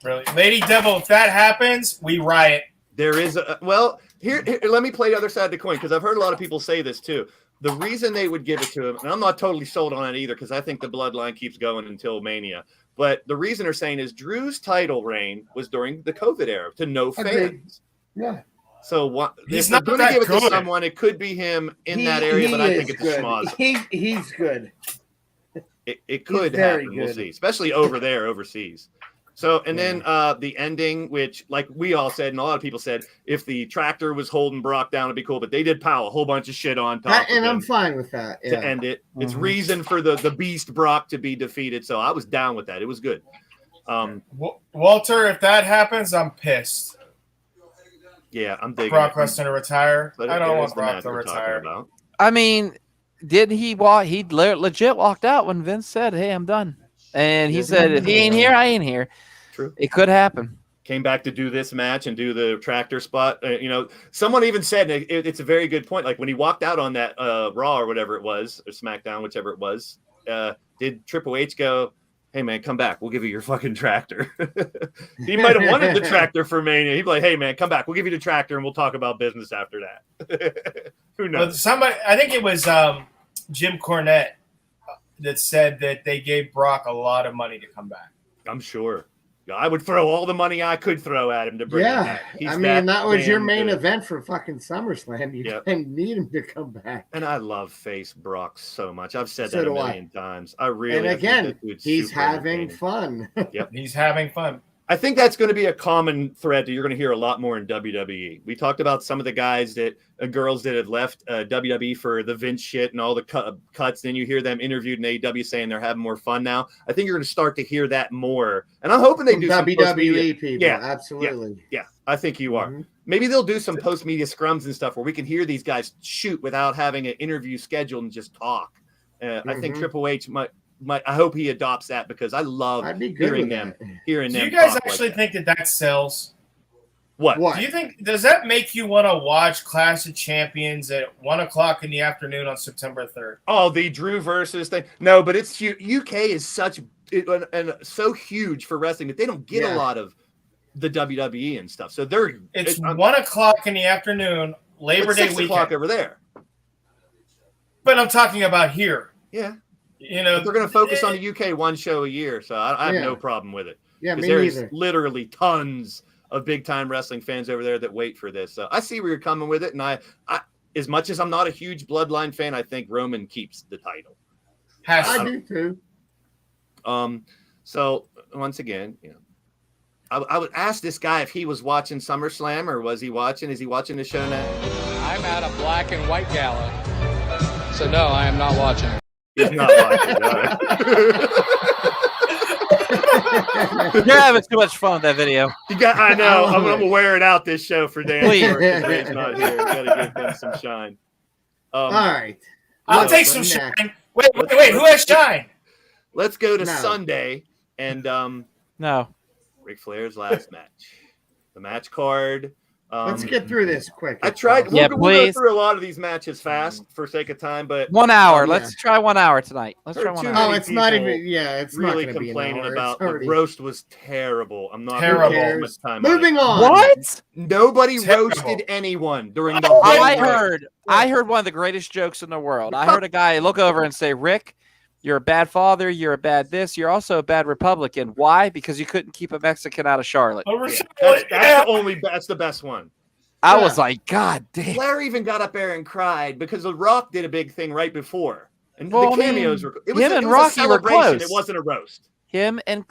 Really, Lady Devil, if that happens, we riot. There is here, let me play the other side of the coin because I've heard a lot of people say this too. The reason they would give it to him, and I'm not totally sold on it either because I think the bloodline keeps going until Mania. But the reason they're saying is Drew's title reign was during the COVID era to no fans. Yeah. So he's if not they're going to give it good. to someone, it could be him in that area, but I think it's good. a schmoz. He's good. It could happen. We'll see, especially over there overseas. So, and then the ending, which like we all said, and a lot of people said, if the tractor was holding Brock down, it'd be cool. But they did pile a whole bunch of shit on top and I'm fine with that. To end it. It's reason for the beast Brock to be defeated. So I was down with that. It was good. Walter, if that happens, I'm pissed. Yeah, I'm digging Brock it. Lesnar to retire. But I don't there's want the Brock match to we're talking retire. about. I mean, did he walk? He legit walked out when Vince said, "Hey, I'm done," and he Yeah. said, "If he ain't here, I ain't here." True. It could happen. Came back to do this match and do the tractor spot. Someone even said it's a very good point. Like when he walked out on that Raw or whatever it was, or SmackDown, whichever it was, did Triple H go, "Hey man, come back. We'll give you your fucking tractor." He might have wanted the tractor for Mania. He'd be like, "Hey man, come back. We'll give you the tractor and we'll talk about business after that." Who knows? But I think it was Jim Cornette that said that they gave Brock a lot of money to come back. I'm sure. I would throw all the money I could throw at him to bring him back. I mean, that was your damn main good. event for fucking SummerSlam. You didn't need him to come back. And I love face Brock so much. I've said So that a do I. million times. I really. And I think again, that dude's he's super having entertaining. fun. Yep. He's having fun. I think that's going to be a common thread that you're going to hear a lot more in WWE. We talked about some of the guys girls that had left WWE for the Vince shit and all the cuts. Then you hear them interviewed in AEW saying they're having more fun now. I think you're going to start to hear that more. And I'm hoping they From do some WWE people. Yeah, Absolutely. Yeah, I think you are. Maybe they'll do some post-media scrums and stuff where we can hear these guys shoot without having an interview scheduled and just talk. I think Triple H might. I hope he adopts that because I love hearing them. Do you guys actually think that sells? What? Do you think, does that make you want to watch Clash of Champions at 1:00 in the afternoon on September 3rd? Oh, the Drew versus thing. No, but it's UK is and so huge for wrestling that they don't get a lot of the WWE and stuff. So it's 1:00 in the afternoon, Labor Day 6 weekend. o'clock over there. But I'm talking about here. Yeah. But they're going to focus on the UK one show a year, so I have no problem with it. Yeah, me there's neither. literally tons of big time wrestling fans over there that wait for this. So I see where you're coming with it, and I as much as I'm not a huge Bloodline fan, I think Roman keeps the title. I do too. So once again, I would ask this guy if he was watching SummerSlam or was he watching? Is he watching the show now? I'm at a black and white gala. So no, I am not watching. He's not watching. All right. You're having too much fun with that video. I know. I'm going to wear it out this show for Dan. Please. Dan's not here. Got to give him some shine. All right. I'll take some shine. Wait. Who has shine? Let's go to Sunday and Ric Flair's last match. The match card. Let's get through this quick. I tried. Yeah, we'll please. go through a lot of these matches fast for sake of time, but 1 hour. Let's try 1 hour tonight. Let's try 1 hour. Oh, it's not even. Yeah, it's really not be complaining an hour. about It's the roast was terrible. I'm not Terrible. much time Moving on. What? Nobody Terrible. roasted anyone during the whole I night. heard one of the greatest jokes in the world. I heard a guy look over and say, "Rick, you're a bad father. You're a bad this. You're also a bad Republican. Why? Because you couldn't keep a Mexican out of Charlotte." That's the best one. I was like, God damn. Flair even got up there and cried because The Rock did a big thing right before. And Well, the I mean, cameos were it him and a Rocky were celebration. close. It wasn't a roast. Him and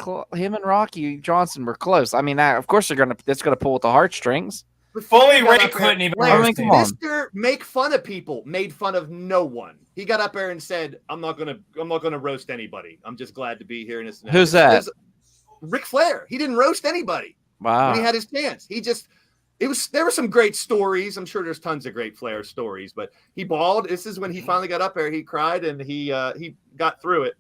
Rocky Johnson were close. I mean, of course that's gonna pull with the heartstrings. Fully Ray couldn't even Flair, roast him. Come on. Mr. Make fun of people made fun of no one. He got up there and said, I'm not gonna roast anybody. I'm just glad to be here. And Who's that? Ric Flair. He didn't roast anybody. Wow. When he had his chance. There were some great stories. I'm sure there's tons of great Flair stories, but he bawled. This is when he finally got up there. He cried and he got through it.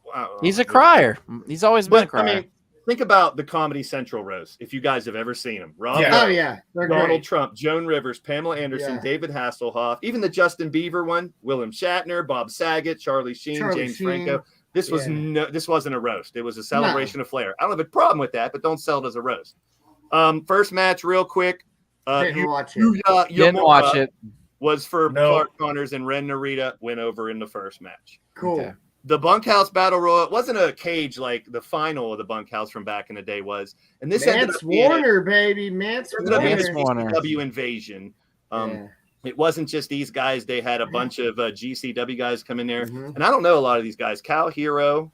Wow. He's a crier. He's always been a crier. I mean, think about the Comedy Central roast. If you guys have ever seen them, Rob Yeah. Lowe, Oh yeah, they're Donald great. Trump, Joan Rivers, Pamela Anderson, Yeah. David Hasselhoff, even the Justin Bieber one, William Shatner, Bob Saget, Charlie Sheen, James Franco. This wasn't a roast. It was a celebration of Flair. I don't have a problem with that, but don't sell it as a roast. First match, real quick. Didn't watch it. Didn't watch it. Was for No. Clark Connors and Ren Narita went over in the first match. Cool. Okay. The Bunkhouse Battle Royal, it wasn't a cage like the final of the Bunkhouse from back in the day was. And this ended Mance up being Warner, baby. Mance Mance Warner. Warner. GCW invasion. Yeah. It wasn't just these guys. They had a bunch of GCW guys come in there. Mhm. And I don't know a lot of these guys. Cal Hero,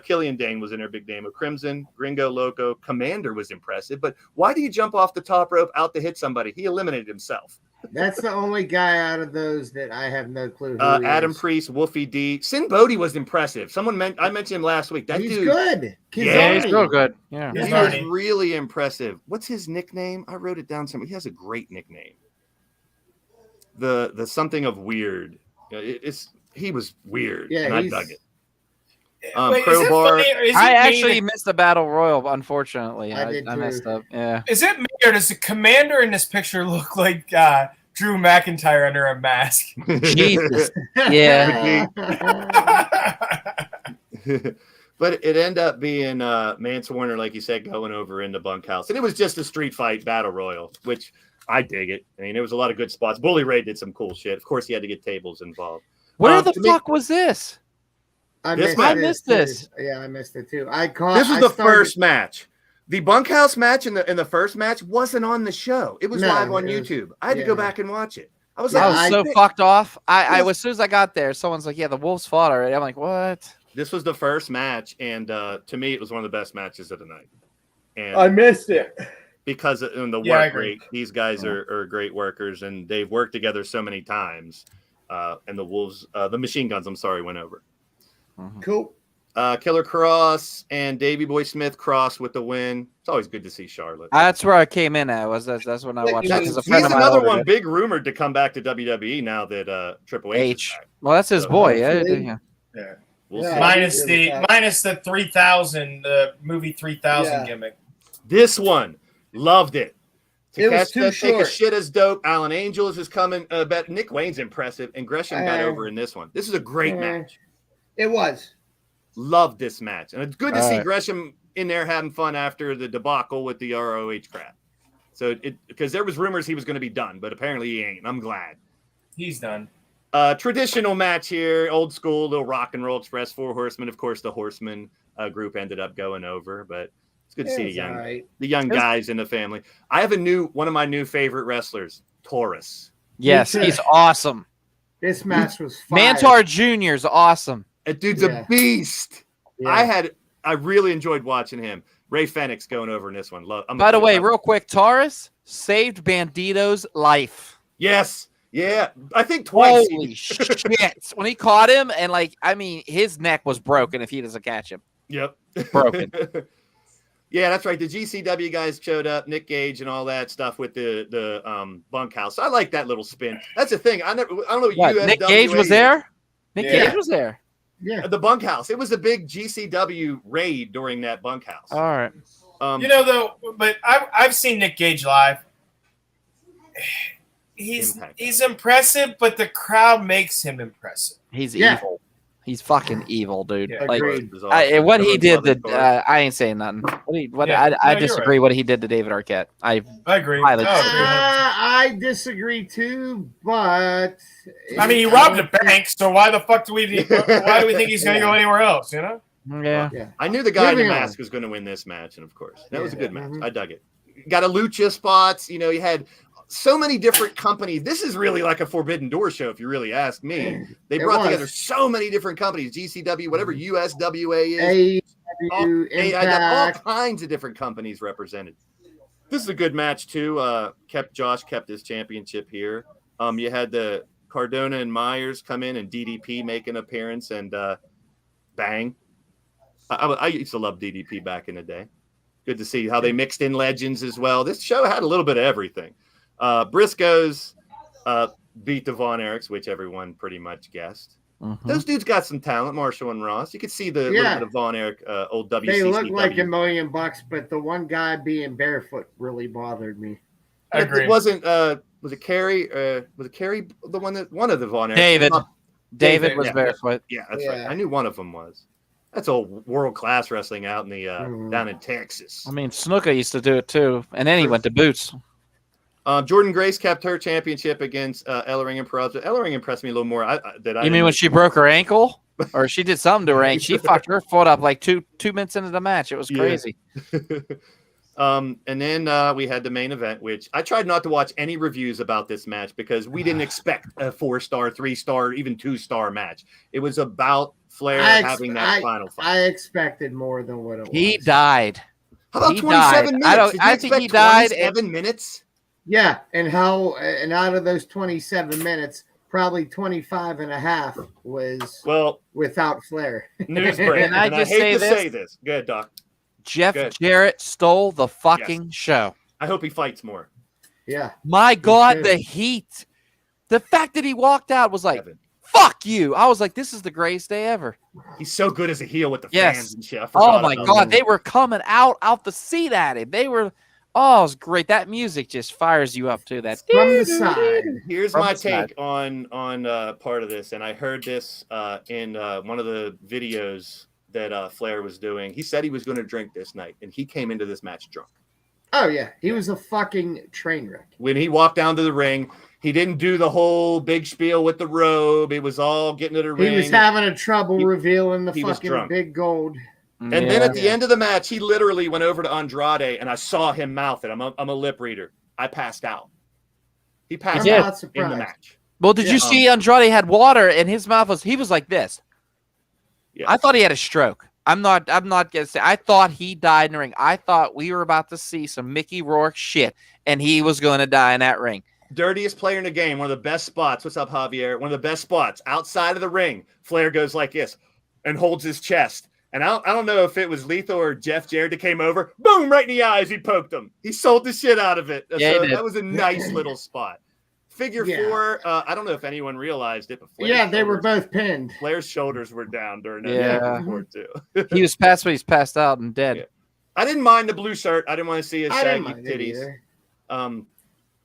Killian Dane was in their big name of Crimson, Gringo Loco, Commander was impressive. But why do you jump off the top rope out to hit somebody? He eliminated himself. That's the only guy out of those that I have no clue who he Adam is. Priest, Wolfie D. Sin Bodhi was impressive. I mentioned him last week. That He's dude, good. Yeah, he's Kizarni. real good. Yeah. he He's was Arnie. really impressive. What's his nickname? I wrote it down somewhere. He has a great nickname. The something of weird. He was weird, Yeah, and I he's- dug it. Wait, is it Crowbar. funny or is I it actually me missed the Battle Royal, unfortunately. I did I too. messed up. Yeah. Is it me or does the commander in this picture look like Drew McIntyre under a mask? Jesus. Yeah. But it ended up being Mance Warner, like you said, going over in the bunkhouse. And it was just a street fight battle royal, which I dig it. I mean, there was a lot of good spots. Bully Ray did some cool shit. Of course, he had to get tables involved. Where the to me- fuck was this? I This missed, match- it, I missed too. this. Yeah, I missed it too. This was the first match. The bunkhouse match in the first match wasn't on the show. It was No, live on it was- YouTube. I had to go yeah. back and watch it. I was Yeah, like, I was so "Shit." fucked off. I as soon as I got there, someone's like, "Yeah, the Wolves fought already." I'm like, "What?" This was the first match, and to me, it was one of the best matches of the night. And missed it. because of the Yeah, I work agree. rate, these guys are great workers, and they've worked together so many times. And the Wolves, the Machine Guns, I'm sorry, went over. Cool. Killer Cross and Davey Boy Smith crossed with the win. It's always good to see Charlotte. That's where I came in at. That's when I watched it. He's 'Cause a friend of mine another ordered one it. big rumored to come back to WWE now that Triple H. H. Is back. Well, that's his So, boy. Yeah, hopefully- yeah. Yeah. We'll Yeah. see. minus the 3000, the movie 3000 Yeah. gimmick. This one, loved it. It was Takeshita too take a short. shit as dope. Alan Angels is coming. But Nick Wayne's impressive, and Gresham got over in this one. This is a great match. It was. Loved this match, and it's good to All see right. Gresham in there having fun after the debacle with the ROH crap. So because there was rumors he was going to be done, but apparently he ain't. I'm glad. He's done. Traditional match here, old school, little rock and roll express. 4 Horsemen, of course, the Horsemen group ended up going over, but it's good to see the young guys in the family. I have one of my new favorite wrestlers, Taurus. Yes, Me too. he's awesome. This match was fire. Mantar Jr.'s awesome. That dude's Yeah. a beast. Yeah. I really enjoyed watching him. Ray Fenix going over in this one. By the way, real quick, Taurus saved Bandito's life. Yes. Yeah. I think twice. Holy shit. When he caught him, and his neck was broken if he doesn't catch him. Yep. Broken. Yeah, that's right. The GCW guys showed up, Nick Gage and all that stuff with the bunkhouse. I like that little spin. That's the thing. I don't know What, USWA Nick Gage was is. there? Nick Yeah. Gage was there. Yeah. The bunkhouse. It was a big GCW raid during that bunkhouse. All right. Though, but I've seen Nick Gage live. He's impressive, but the crowd makes him impressive. He's Yeah. evil. He's fucking evil, dude. Yeah. Like Agreed. was awesome. what he Everyone's did loving to Taurus. I ain't saying nothing. Yeah. I No, you're disagree what he did to David Arquette. I agree. Highly Oh, disagree. I disagree too, but I mean, he robbed a bank, so why the fuck do we think he's going to go anywhere else? You know? Yeah. Yeah. I knew the guy in the Moving on. mask was going to win this match, and of course, that was a Yeah. good match. Mhm. I dug it. Got a lucha spots. You had so many different companies. This is really like a Forbidden Door show, if you really ask me. They It brought was. together so many different companies, GCW, whatever USWA is. AEW, I got all Impact. kinds of different companies represented. This is a good match too. Josh kept his championship here. You had the Cardona and Myers come in, and DDP make an appearance, and bang. I used to love DDP back in the day. Good to see how they mixed in legends as well. This show had a little bit of everything. Briscoes beat the Von Erichs, which everyone pretty much guessed. Mhm. Those dudes got some talent, Marshall and Ross. You could see the little bit of Von Erich, old WCCW. They look like $1 million, but the one guy being barefoot really bothered me. I agree. It wasn't. Was it Carrie? Was it Carrie the one of the Von Erichs? David. David was Yeah. barefoot. Yeah, that's right. Yeah. I knew one of them was. That's all world class wrestling out in the Mhm. down in Texas. I mean, Snuka used to do it too, and then he went to Boots. Jordan Grace kept her championship against Ellering and Perez. Ellering impressed me a little more. You mean when she broke her ankle, or she did something to her ankle? She fucked her foot up like two minutes into the match. It was Yeah. crazy. And then we had the main event, which I tried not to watch any reviews about this match because we didn't expect a 4-star, 3-star, even 2-star match. It was about Flair having that final fight. I expected more than what it was. He died. How about he 27 died. minutes? I don't- Did you I think he expect died 27 minutes? Yeah, and out of those 27 minutes, probably 25 and a half was without Flair. News break. Can I and just I hate say to this? say this. Good, Doc. Jeff Good. Jarrett stole the fucking show. I hope he fights more. Yeah. My God, should. the heat. The fact that he walked out was like, Kevin. fuck you. I was like, this is the greatest day ever. He's so good as a heel with the Yes. fans and shit. I Oh forgot my about God. that. They were coming out the seat at him. They were, oh, it was great. That music just fires you up too. That From the side. Here's From my the side. take on part of this, and I heard this in one of the videos that Flair was doing. He said he was going to drink this night, and he came into this match drunk. Oh, yeah. He was a fucking train wreck. When he walked down to the ring, he didn't do the whole big spiel with the robe. It was all getting to the ring. He was having a trouble revealing the he was fucking drunk. big gold. And then at the end of the match, he literally went over to Andrade, and I saw him mouth it. I'm a lip reader. I passed out. He passed I'm out not in the surprised. match. Well, did you see Andrade had water and his mouth was, he was like this. Yes. I thought he had a stroke. I'm not gonna say. I thought he died in the ring. I thought we were about to see some Mickey Rourke shit, and he was going to die in that ring. Dirtiest player in the game, one of the best spots. What's up, Javier? One of the best spots outside of the ring. Flair goes like this and holds his chest. And I don't know if it was Lethal or Jeff Jarrett that came over. Boom, right in the eyes. He poked him. He sold the shit out of it. Yeah, So he did. that was a nice little spot. Figure four, I don't know if anyone realized it, but Flair's They were shoulders- both pinned. Flair's shoulders were down during that Yeah. report too. He was passed, but he's passed out and dead. Yeah. I didn't mind the blue shirt. I didn't want to see his I didn't saggy mind it titties. either.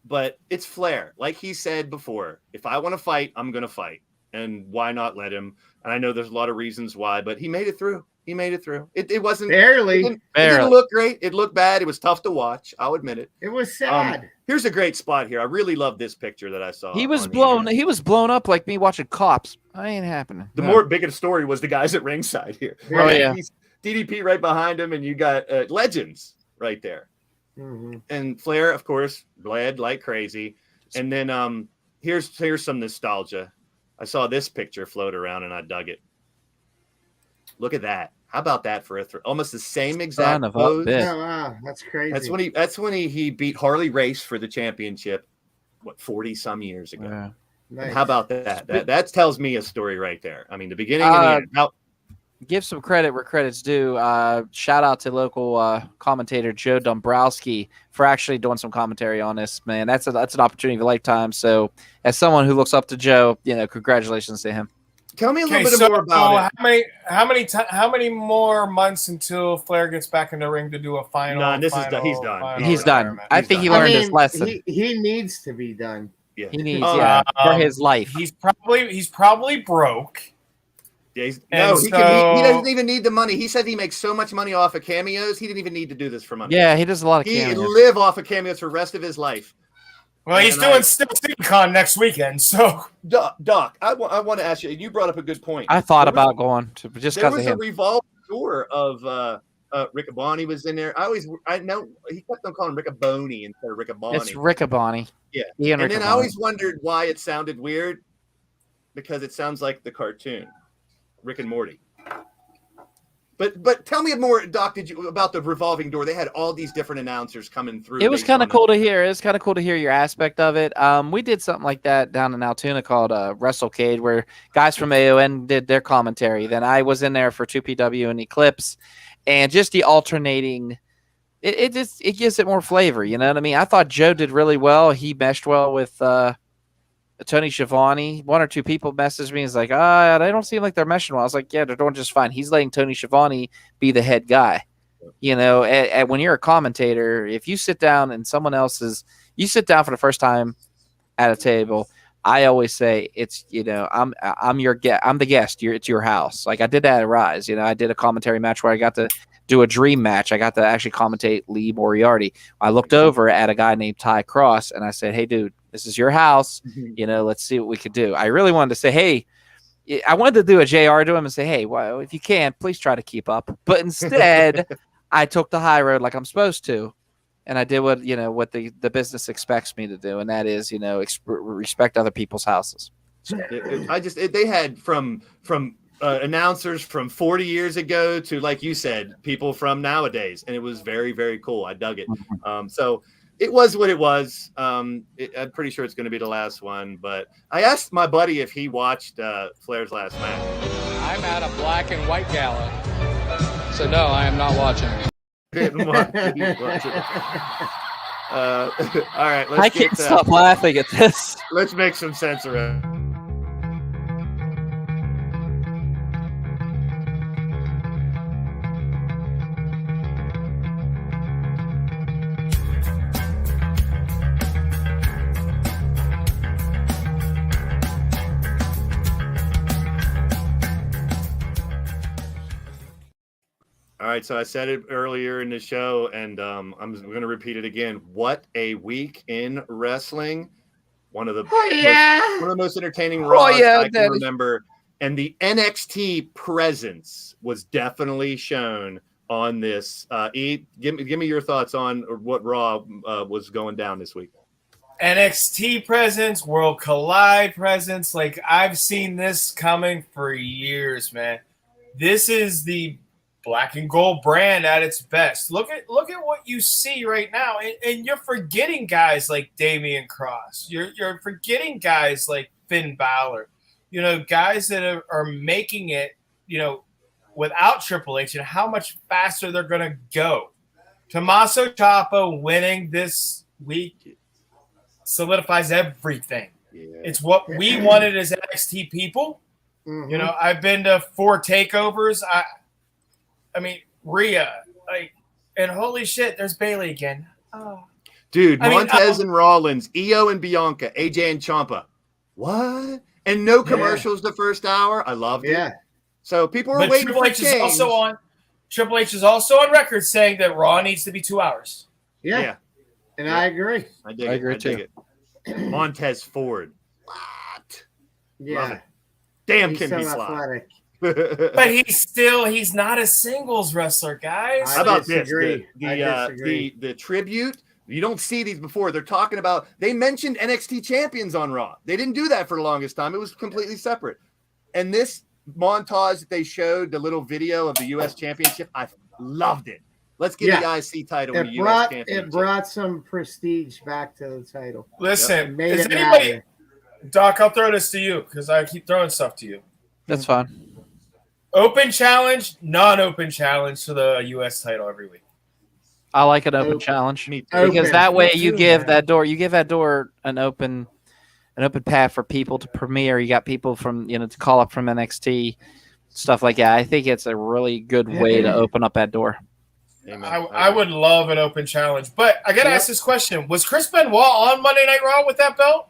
But it's Flair. Like he said before, if I want to fight, I'm going to fight. And why not let him? And I know there's a lot of reasons why, but he made it through. He made it through. It wasn't Barely. It didn't look great. It looked bad. It was tough to watch. I'll admit it. It was sad. Here's a great spot here. I really love this picture that I saw. He was on the blown. internet. He was blown up like me watching Cops. That ain't happening. The No. more bigger story was the guys at ringside here. Oh, yeah. He's DDP right behind him, and you got legends right there. Mhm. And Flair, of course, bled like crazy. And then here's some nostalgia. I saw this picture float around, and I dug it. Look at that. How about that for almost the same exact Son of a pose? bitch. Oh, wow. That's crazy. That's when he beat Harley Race for the championship. What 40 some years ago? Yeah. Nice. And how about that? That tells me a story right there. I mean, the beginning and the end. Now, Give some credit where credit's due. Shout out to local commentator Joe Dombrowski for actually doing some commentary on this. Man, that's an opportunity of a lifetime. So, as someone who looks up to Joe, congratulations to him. tell me a little bit more about it. How many more months until Flair gets back in the ring to do a final? None, he's done. He's He's done. retirement? I think he done. learned his lesson. He needs to be done. Yeah. He needs, Oh, for his life. He's probably broke. Yeah, And he so- doesn't even need the money. He said he makes so much money off of cameos. He didn't even need to do this for money. Yeah, he does a lot of He cameos. live off of cameos for the rest of his life. Well, he's And doing still SuperCon next weekend, so Doc, I want to ask you. You brought up a good point. I thought There was- about going to just There because of was a him. revolving door of Riccaboni was in there. I know he kept on calling Riccaboni instead of Riccaboni. It's Riccaboni. Yeah. Ian And then I Riccaboni. always wondered why it sounded weird because it sounds like the cartoon, Rick and Morty. But tell me more, Doc, about the revolving door? They had all these different announcers coming through. It was based kind of on cool to hear. It's kind of cool to hear your aspect of it. We did something like that down in Altoona called WrestleCade, where guys from AON did their commentary. Then I was in there for 2PW and Eclipse, and just the alternating. It gives it more flavor. You know what I mean? I thought Joe did really well. He meshed well with Tony Schiavone. One or two people messaged me. It's like, they don't seem like they're meshing well. I was like, yeah, they're doing just fine. He's letting Tony Schiavone be the head guy. You know, when you're a commentator, if you sit down and someone else you sit down for the first time at a table, I always say it's, I'm the guest. It's your house. Like I did that at Rise. I did a commentary match where I got to do a dream match. I got to actually commentate Lee Moriarty. I looked over at a guy named Ty Cross and I said, hey, dude, this is your house. Let's see what we could do. I really wanted to say, hey, I wanted to do a JR to him and say, hey, well, if you can, please try to keep up. But instead, I took the high road like I'm supposed to. And I did what the business expects me to do. And that is, respect other people's houses. They had from announcers from 40 years ago to, like you said, people from nowadays. And it was very, very cool. I dug it. So it was what it was. I'm pretty sure it's going to be the last one. But I asked my buddy if he watched Flair's last match. I'm at a black and white gala. So no, I am not watching. All right, I can't stop laughing at this. Let's make some sense around. All right, so I said it earlier in the show, and I'm going to repeat it again. What a week in wrestling! One of the most entertaining Raws I can remember, and the NXT presence was definitely shown on this. E, give me your thoughts on what Raw was going down this week. NXT presence, World Collide presence. Like, I've seen this coming for years, man. This is the black and gold brand at its best. Look at what you see right now, and you're forgetting guys like Damian Cross. You're forgetting guys like Finn Balor. Guys that are making it. Without Triple H, and how much faster they're going to go. Tommaso Ciampa winning this week solidifies everything. Yeah. It's what we wanted as NXT people. Mm-hmm. I've been to 4 takeovers. I mean, Rhea, and holy shit, there's Bayley again. Oh. Dude, Montez and Rollins, Io and Bianca, AJ and Ciampa. What? And no commercials the first hour. I loved it. So people are waiting for change. Triple H is also on record saying that Raw needs to be 2 hours. Yeah. And I agree. I agree too. Montez Ford. What? Yeah. Damn, can he slide? But he's not a singles wrestler, guys. How about this? The tribute. You don't see these before. They're talking about. They mentioned NXT champions on Raw. They didn't do that for the longest time. It was completely separate. And this montage that they showed, the little video of the U.S. Championship, I loved it. Let's get the IC title in the U.S. Championship. It brought some prestige back to the title. Listen, is anybody? Doc, I'll throw this to you because I keep throwing stuff to you. That's fine. Open challenge, non-open challenge to the U.S. title every week. I like an open challenge because that way you give that door an open path for people to premiere. You got people from to call up from NXT, stuff like that. I think it's a really good way to open up that door. I would love an open challenge, but I got to ask this question: was Chris Benoit on Monday Night Raw with that belt?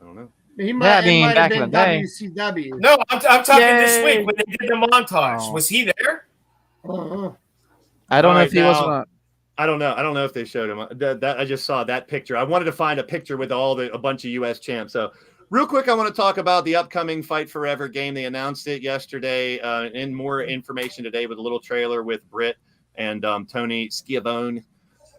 I don't know. He might have been WCW. No, I'm talking this week when they did the montage. Was he there? I don't know if he was not. I don't know. I don't know if they showed him. That I just saw that picture. I wanted to find a picture with a bunch of U.S. champs. So real quick, I want to talk about the upcoming Fight Forever game. They announced it yesterday, and more information today with a little trailer with Britt and Tony Schiavone,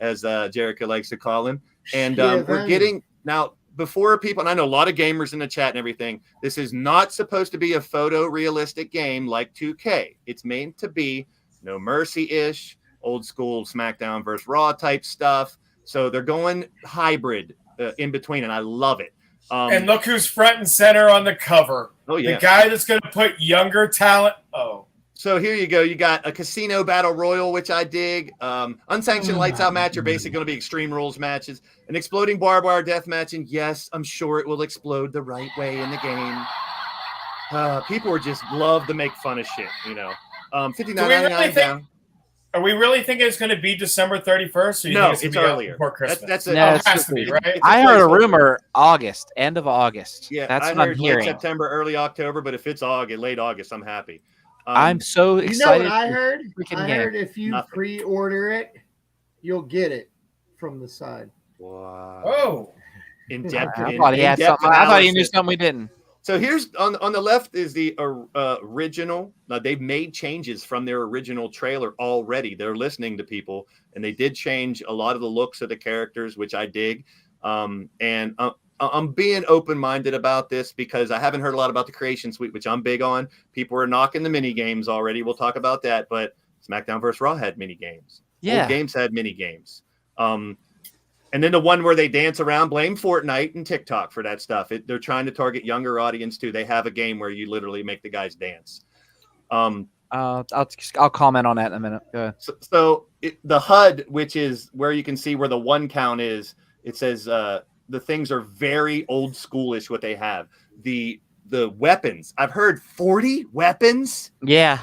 as Jericho likes to call him. And we're getting now. Before people, and I know a lot of gamers in the chat and everything, this is not supposed to be a photorealistic game like 2K. It's meant to be No Mercy-ish, old school SmackDown versus Raw type stuff. So they're going hybrid in between, and I love it. And look who's front and center on the cover. Oh, yeah. The guy that's going to put younger talent. Oh. So here you go. You got a casino battle royal, which I dig. Unsanctioned lights out match are basically going to be Extreme Rules matches. An exploding barbed wire death match, and yes, I'm sure it will explode the right way in the game. People are just love to make fun of shit, $59.99 down. Are we really thinking it's going to be December 31st? Or no, it's earlier. Before Christmas. It has to be, right? I heard a rumor August, end of August. Yeah, that's what I'm late hearing. September, early October, but if it's late August, I'm happy. I'm so excited. You know what I heard? I heard if you pre-order it, you'll get it from the side. Wow. Oh. In depth. I thought he knew something we didn't. So here's on the left is the original. Now they've made changes from their original trailer already. They're listening to people, and they did change a lot of the looks of the characters, which I dig. And I'm being open-minded about this because I haven't heard a lot about the Creation Suite, which I'm big on. People are knocking the mini games already. We'll talk about that. But SmackDown vs. Raw had mini games. Yeah, Old games had mini games. And then the one where they dance around, blame Fortnite and TikTok for that stuff. They're trying to target younger audience too. They have a game where you literally make the guys dance. I'll comment on that in a minute. Go ahead. So the HUD, which is where you can see where the one count is, it says the things are very old schoolish. What they have, the weapons. I've heard 40 weapons. Yeah,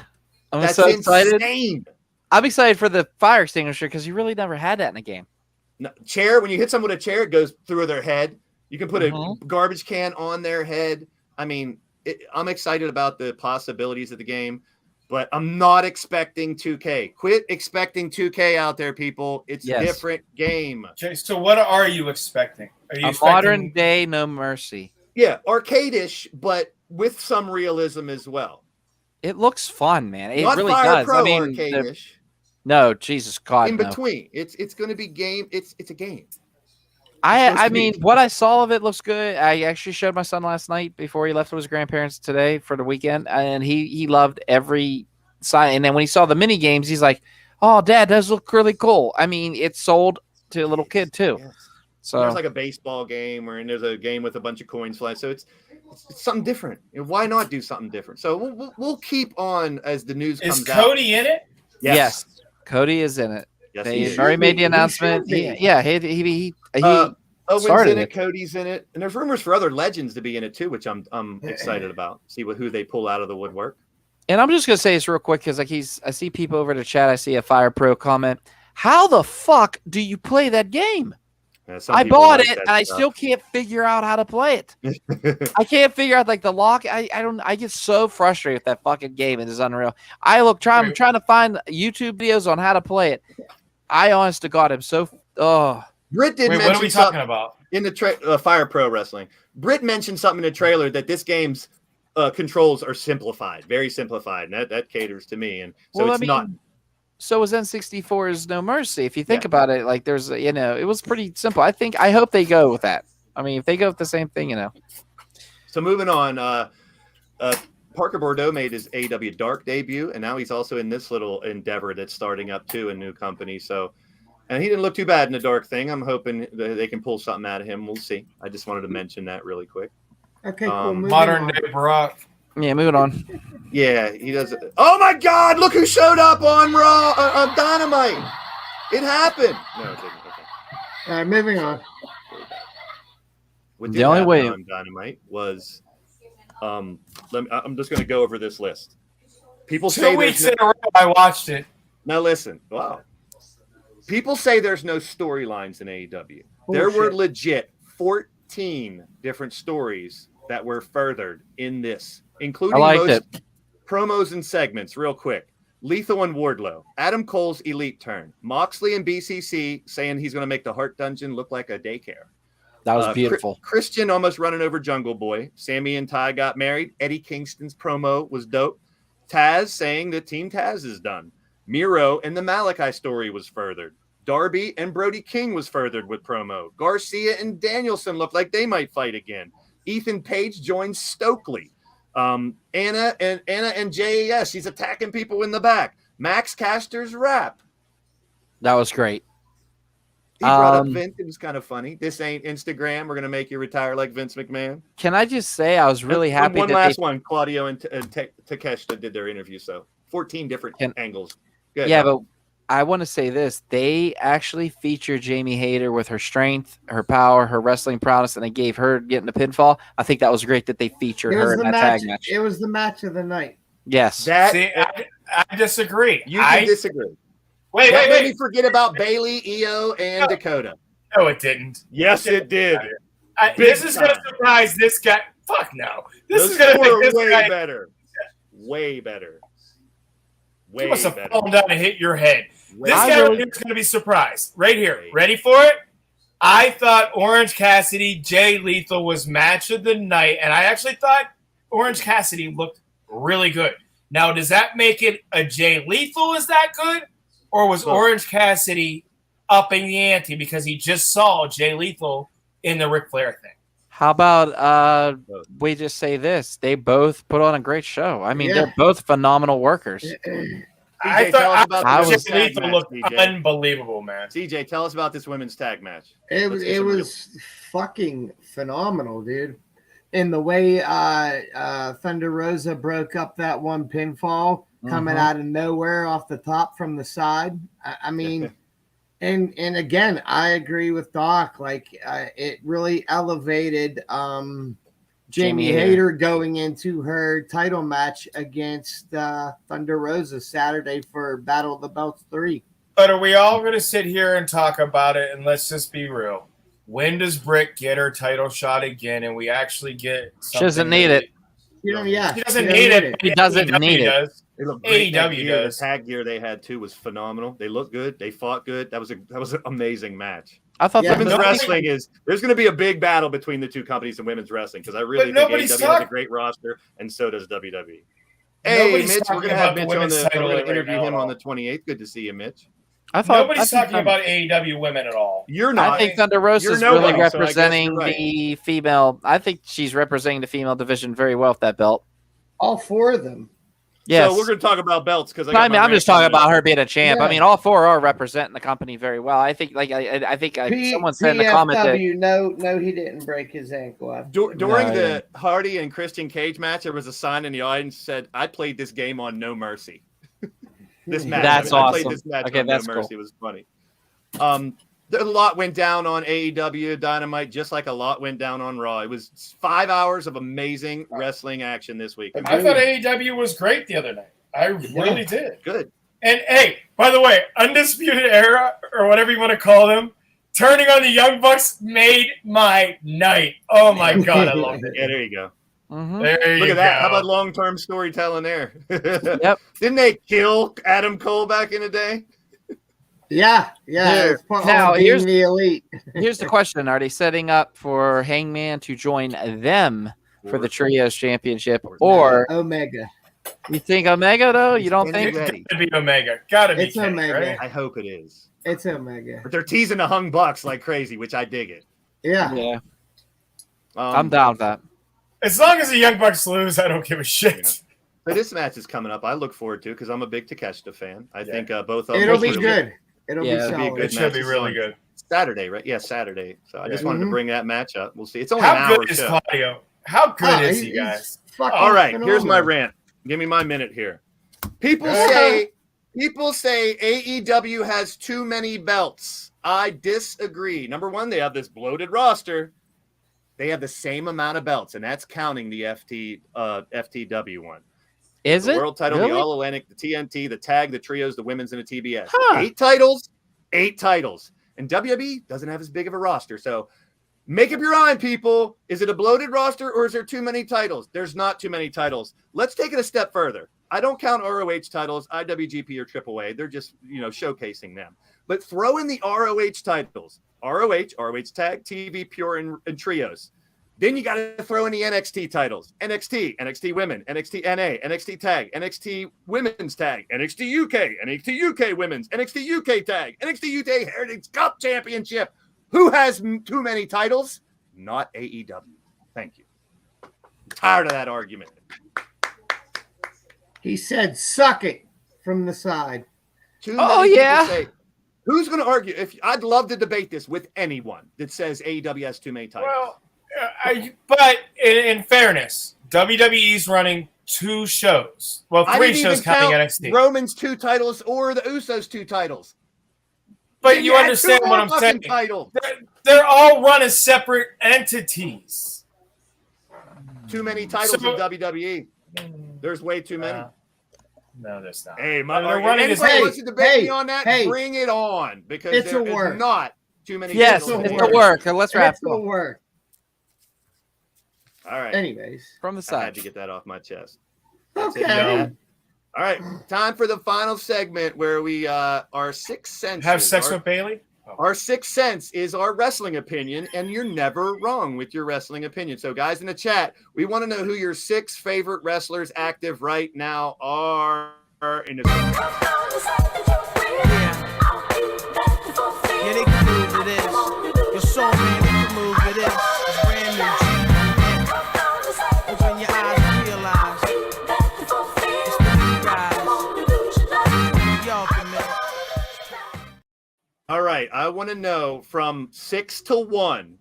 That's so excited. Insane. I'm excited for the fire extinguisher because you really never had that in a game. No, chair. When you hit someone with a chair, it goes through their head. You can put a garbage can on their head. I mean, I'm excited about the possibilities of the game. But I'm not expecting 2K. Quit expecting 2K out there, people. It's a different game. Okay, so what are you expecting? Are you expecting modern day No Mercy? Yeah, arcade-ish, but with some realism as well. It looks fun, man. It not really Fire does. Pro I mean, arcade-ish. No, Jesus God, in no. between. It's going to be game. It's a game. I mean, what I saw of it looks good. I actually showed my son last night before he left with his grandparents today for the weekend, and he loved every side. And then when he saw the mini games, he's like, "Oh, Dad, those look really cool." I mean, it's sold to a little kid too. Yes. So there's like a baseball game, and there's a game with a bunch of coins flying. So it's something different. Why not do something different? So we'll keep on as the news comes out. Is Cody in it? Yes, Cody is in it. Yes, they already made the announcement. He Owen's started in it. it. Cody's in it, and there's rumors for other legends to be in it too, which I'm excited about. See who they pull out of the woodwork. And I'm just gonna say this real quick because I see people over the chat. I see a Fire Pro comment. How the fuck do you play that game? Yeah, I bought it and I still can't figure out how to play it. I can't figure out like the lock. I get so frustrated with that fucking game. It is unreal. I'm trying to find YouTube videos on how to play it. I honest to God, I'm so Britt did mention what are we talking about? In the Fire Pro Wrestling. Britt mentioned something in the trailer that this game's controls are simplified, very simplified, and that caters to me. And so not. So was N64's No Mercy. If you think about it, like there's, it was pretty simple. I hope they go with that. I mean, if they go with the same thing, So moving on, Parker Bordeaux made his AEW Dark debut, and now he's also in this little endeavor that's starting up too, a new company. So, and he didn't look too bad in the Dark thing. I'm hoping that they can pull something out of him. We'll see. I just wanted to mention that really quick. Okay, cool. Modern day Brock. Yeah, moving on. Yeah, he does. Oh my God! Look who showed up on Raw on Dynamite. It happened. No, it didn't. Okay. All right, moving on. What The only way on Dynamite was, I'm just going to go over this list. People say 2 weeks in a row, I watched it. Now listen, wow. People say there's no storylines in AEW. There were legit 14 different stories that were furthered in this, including most promos and segments. Real quick. Lethal and Wardlow, Adam Cole's elite turn, Moxley and BCC saying he's going to make the Heart Dungeon look like a daycare. That was beautiful. Christian almost running over Jungle Boy. Sammy and Ty got married. Eddie Kingston's promo was dope. Taz saying that Team Taz is done. Miro and the Malachi story was furthered. Darby and Brody King was furthered with promo. Garcia and Danielson looked like they might fight again. Ethan Page joins Stokely. Anna and JAS. She's attacking people in the back. Max Caster's rap. That was great. He brought up Vince. It was kind of funny. This ain't Instagram. We're going to make you retire like Vince McMahon. Can I just say I was really happy one last one. Claudio and Takeshita did their interview. So 14 different angles. Good. Yeah, but I want to say this. They actually featured Jamie Hayter with her strength, her power, her wrestling prowess, and they gave her getting the pinfall. I think that was great that they featured her in that tag match. It was the match of the night. Yes. I disagree. You can disagree. Wait. Made me forget about Bailey, Io, and Dakota. No, it didn't. Yes, it did. This is going to surprise this guy. Fuck no. This is Those going to make this way guy better. Way better. You must have fallen down and hit your head. This guy right here is going to be surprised. Right here. Ready for it? I thought Orange Cassidy, Jay Lethal was match of the night, and I actually thought Orange Cassidy looked really good. Now, does that make it a Jay Lethal is that good? Or was Orange Cassidy upping the ante because he just saw Jay Lethal in the Ric Flair thing? How about we just say this? They both put on a great show. I mean, they're both phenomenal workers. I CJ, tell us thought about I the was- women's tag Lethal match, looked CJ. unbelievable, man. CJ, tell us about this women's tag match. It Let's was get it some real- was fucking phenomenal, dude. And the way Thunder Rosa broke up that one pinfall coming out of nowhere off the top from the side. I mean, and again, I agree with Doc. Like it really elevated Jamie Hayter going into her title match against Thunder Rosa Saturday for Battle of the Belts 3. But are we all going to sit here and talk about it? And let's just be real. When does Britt get her title shot again, and we actually get? She doesn't need it. You know, yeah, She doesn't need it. She doesn't AEW need it. does. They look great. That AEW gear, does. The tag gear they had too was phenomenal. They looked good. They fought good. That was an amazing match. I thought Yeah, the Women's nobody- wrestling there's going to be a big battle between the two companies in women's wrestling because I really think nobody's AEW has a talk- great roster and so does WWE. Hey, Nobody's Mitch, we're talking going to have about the Mitch on women's the. title We're going right to interview now him at on all. the 28th. Good to see you, Mitch. Nobody's talking about AEW women at all. You're not. I think Thunder Rosa You're is nobody, really so I guess representing you're right. the female. I think she's representing the female division very well with that belt. all four of them. Yes. So we're going to talk about belts because I mean, I'm just talking about her being a champ. Yeah. I mean, all four are representing the company very well. I think, I think someone said in the comment that PFW, no, he didn't break his ankle. During No, the Hardy and Christian Cage match, there was a sign in the audience that said, "I played this game on No Mercy." This match, That's I played awesome. this match Okay, on that's No cool. Mercy. It was funny. A lot went down on AEW Dynamite, just like a lot went down on Raw. It was 5 hours of amazing wrestling action this week. I thought AEW was great the other night. I really did. Good. And hey, by the way, Undisputed Era or whatever you want to call them, turning on the Young Bucks made my night. Oh my god, I loved it. Yeah, there you go. Mhm. There Look you at that. go. How about long-term storytelling there? Yep. Didn't they kill Adam Cole back in the day? Yeah. Here. It's part Now, of being here's- the elite. Here's the question: are they setting up for Hangman to join them for the Trios Championship, or Omega. you think Omega though? You don't It's think? ready. Gotta be Omega. Gotta be It's Kenny, Omega. right? I hope it is. It's Omega. But they're teasing the Hung Bucks like crazy, which I dig it. Yeah. Yeah, I'm down with that. As long as the Young Bucks lose, I don't give a shit. But this match is coming up. I look forward to because I'm a big Takeshita fan. I think both of them. It'll will be really- good. It'll Yeah, be it'll be a solid. good It should be match. really good. Saturday, right? Yeah, Saturday. So I just Yeah. wanted to Mhm. bring that match up. We'll see. It's only an How hour good is show. Claudio? How good is he, he's guys? fucking All right, here's my phenomenal. rant. Give me my minute here. People Yeah. say AEW has too many belts. I disagree. Number one, they have this bloated roster. They have the same amount of belts, and that's counting the FTW one. Is The it world title, really? the All Atlantic, the TNT, the tag, the trios, the women's, and the TBS. Huh. 8 titles, 8 titles. And WWE doesn't have as big of a roster. So make up your mind, people. Is it a bloated roster or is there too many titles? There's not too many titles. Let's take it a step further. I don't count ROH titles, IWGP or AAA. They're just, showcasing them. But throw in the ROH titles. ROH Tag, TV, Pure, and Trios. Then you got to throw in the NXT titles. NXT Women, NXT NA, NXT Tag, NXT Women's Tag, NXT UK, NXT UK Women's, NXT UK Tag, NXT UK Heritage Cup Championship. Who has too many titles? Not AEW. Thank you. I'm tired of that argument. He said, "Suck it" from the side. Too Oh, many people yeah. say, who's going to argue? I'd love to debate this with anyone that says AEW has too many titles. Well, but in fairness, WWE's running 2 shows. Well, I 3 didn't shows even counting count NXT. Roman's 2 titles or the Usos 2 titles. But Then you had understand 2 what more I'm fucking saying. Titles. They're all run as separate entities. Too many titles So- in WWE. There's way too many. No, there's not. Hey, They're running as anybody wants to debate me hey, on that? hey. Bring it on, because It's there a is work. not too many. Yes, titles it's in a WWE. work. Let's wrap It's it will up work. All right, Anyways. from the I had side. to get that off my chest. That's Okay. it, man. All right, time for the final segment where we our sixth sense. Have sex with Bailey? Our sixth sense is our wrestling opinion, and you're never wrong with your wrestling opinion. So, guys in the chat, we want to know who your 6 favorite wrestlers active right now are. In the Yeah, they can move to this. Your soul, man, they can move to this. It's brand new. Open your eyes and realize it's the new guys. right. I want to know from 6 to 1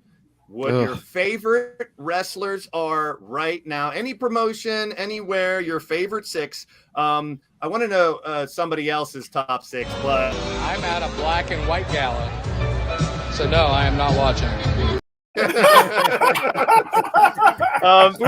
what your favorite wrestlers are right now. Any promotion, anywhere, your favorite 6. I want to know somebody else's top 6, but I'm at a black and white gala. So no, I am not watching. we're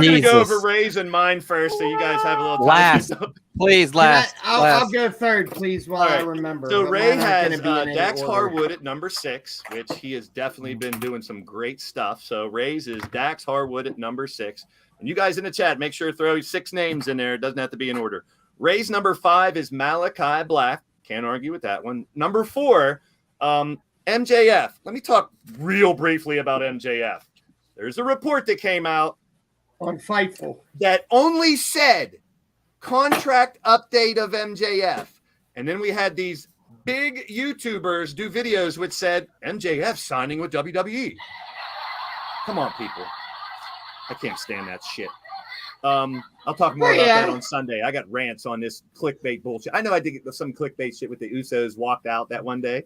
going to go over Jesus. Ray's and mine first, so you guys have a little time. Last. Please, last. I'll go third, please, while All I right. remember. So but Ray mine aren't has gonna be in any Dax order. Harwood at number 6, which he has definitely been doing some great stuff. So Ray's is Dax Harwood at number 6. And you guys in the chat, make sure to throw 6 names in there. It doesn't have to be in order. Ray's number 5 is Malachi Black. Can't argue with that one. Number 4, MJF. Let me talk real briefly about MJF. There's a report that came out On Fightful. that only said contract update of MJF. And then we had these big YouTubers do videos which said MJF signing with WWE. Come on, people. I can't stand that shit. I'll talk more about that on Sunday. I got rants on this clickbait bullshit. I know I did some clickbait shit with the Usos walked out that one day,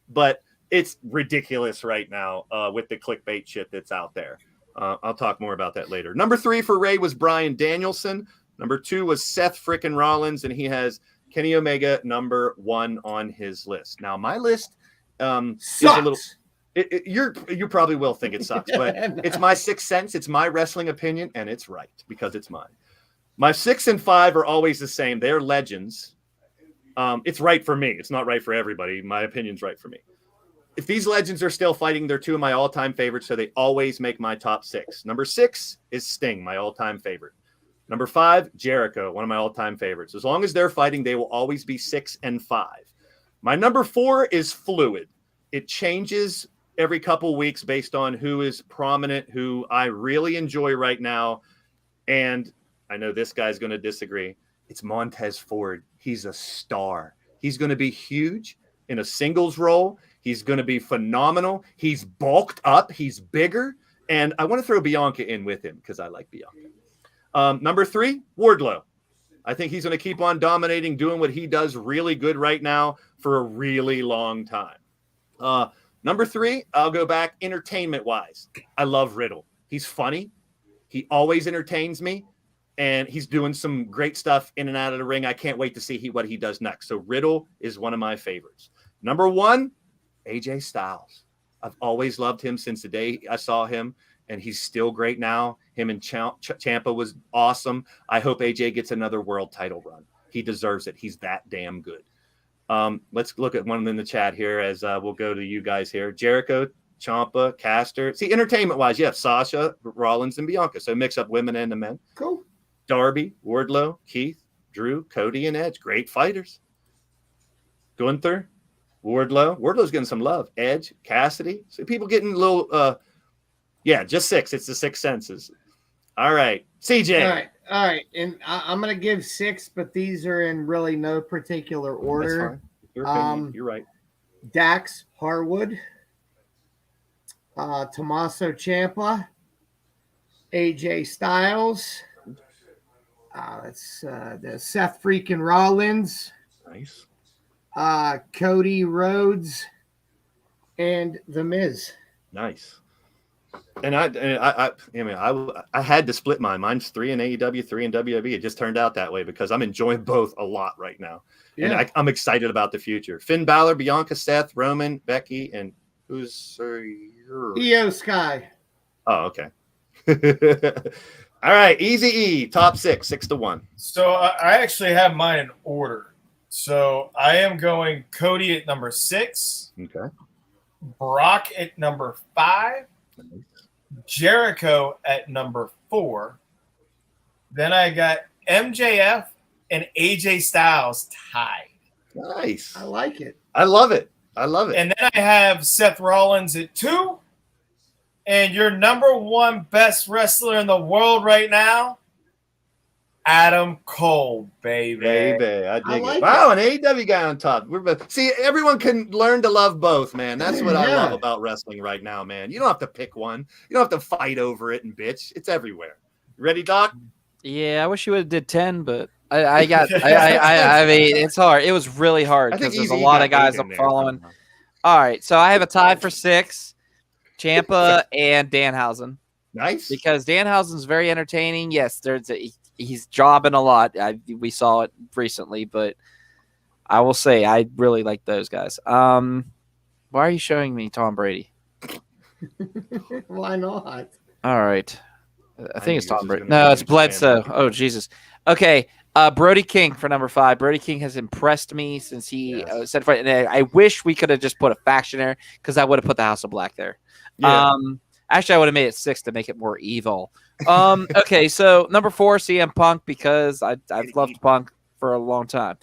but it's ridiculous right now with the clickbait shit that's out there. I'll talk more about that later. Number 3 for Ray was Bryan Danielson. Number 2 was Seth frickin' Rollins, and he has Kenny Omega number 1 on his list. Now, my list is a little. You probably will think it sucks, but it's my 6th sense. It's my wrestling opinion, and it's right because it's mine. My 6 and 5 are always the same. They're legends. It's right for me. It's not right for everybody. My opinion's right for me. If these legends are still fighting, they're 2 of my all-time favorites, so they always make my top 6. Number 6 is Sting, my all-time favorite. Number 5, Jericho, one of my all-time favorites. As long as they're fighting, they will always be 6 and 5. My number 4 is fluid. It changes every couple weeks based on who is prominent, who I really enjoy right now. And I know this guy's going to disagree. It's Montez Ford. He's a star. He's going to be huge in a singles role. He's going to be phenomenal. He's bulked up. He's bigger. And I want to throw Bianca in with him because I like Bianca. Number 3, Wardlow. I think he's going to keep on dominating, doing what he does really good right now for a really long time. Number 3, I'll go back entertainment-wise. I love Riddle. He's funny. He always entertains me. And he's doing some great stuff in and out of the ring. I can't wait to see what he does next. So Riddle is one of my favorites. Number 1, AJ Styles. I've always loved him since the day I saw him, and he's still great now. Him and Ciampa was awesome. I hope AJ gets another world title run. He deserves it. He's that damn good. Let's look at one in the chat here as we'll go to you guys here. Jericho, Ciampa, Caster. See, entertainment-wise, you have Sasha, Rollins, and Bianca. So mix up women and the men. Cool. Darby, Wardlow, Keith, Drew, Cody, and Edge. Great fighters. Gunther, Wardlow. Wardlow's getting some love. Edge, Cassidy. So people getting a little, just 6. It's the 6 senses. All right. CJ. All right. And I'm going to give 6, but these are in really no particular order. That's fine. Your opinion. You're right. Dax Harwood, Tommaso Ciampa, AJ Styles. That's the Seth freaking Rollins. Nice. Cody Rhodes, and The Miz. Nice. And I had to split mine. Mine's 3 in AEW, 3 in WWE. It just turned out that way because I'm enjoying both a lot right now. Yeah. And I'm excited about the future. Finn Balor, Bianca, Seth, Roman, Becky, and who's Io Sky. Oh, okay. All right, Easy E, top 6, 6 to 1. So I actually have mine in order. So I am going Cody at number 6. Okay. Brock at number 5. Jericho at number 4. Then I got MJF and AJ Styles tied. Nice. I like it. I love it. I love it. And then I have Seth Rollins at 2. And your number 1 best wrestler in the world right now, Adam Cole, baby. I dig it. Wow, an AEW guy on top. See, everyone can learn to love both, man. That's what I love about wrestling right now, man. You don't have to pick one. You don't have to fight over it and bitch. It's everywhere. You ready, Doc? Yeah, I wish you would have did 10, but I mean, it's hard. It was really hard because there's a lot of guys I'm following. All right, so I have a tie for 6, Ciampa and Danhausen, Nice. because Danhausen's very entertaining. Yes, he's jobbing a lot. We saw it recently, but I will say I really like those guys. Why are you showing me Tom Brady? Why not? All right, I think knew it's Tom this was Brady. gonna be No, a it's huge Bledsoe. fan. Oh Jesus. Okay. Brody King for number 5. Brody King has impressed me since he Yes. said, and I wish we could have just put a faction there, because I would have put the House of Black there. Yeah. Actually, I would have made it 6 to make it more evil. Okay, so number 4, CM Punk, because I've loved Punk for a long time.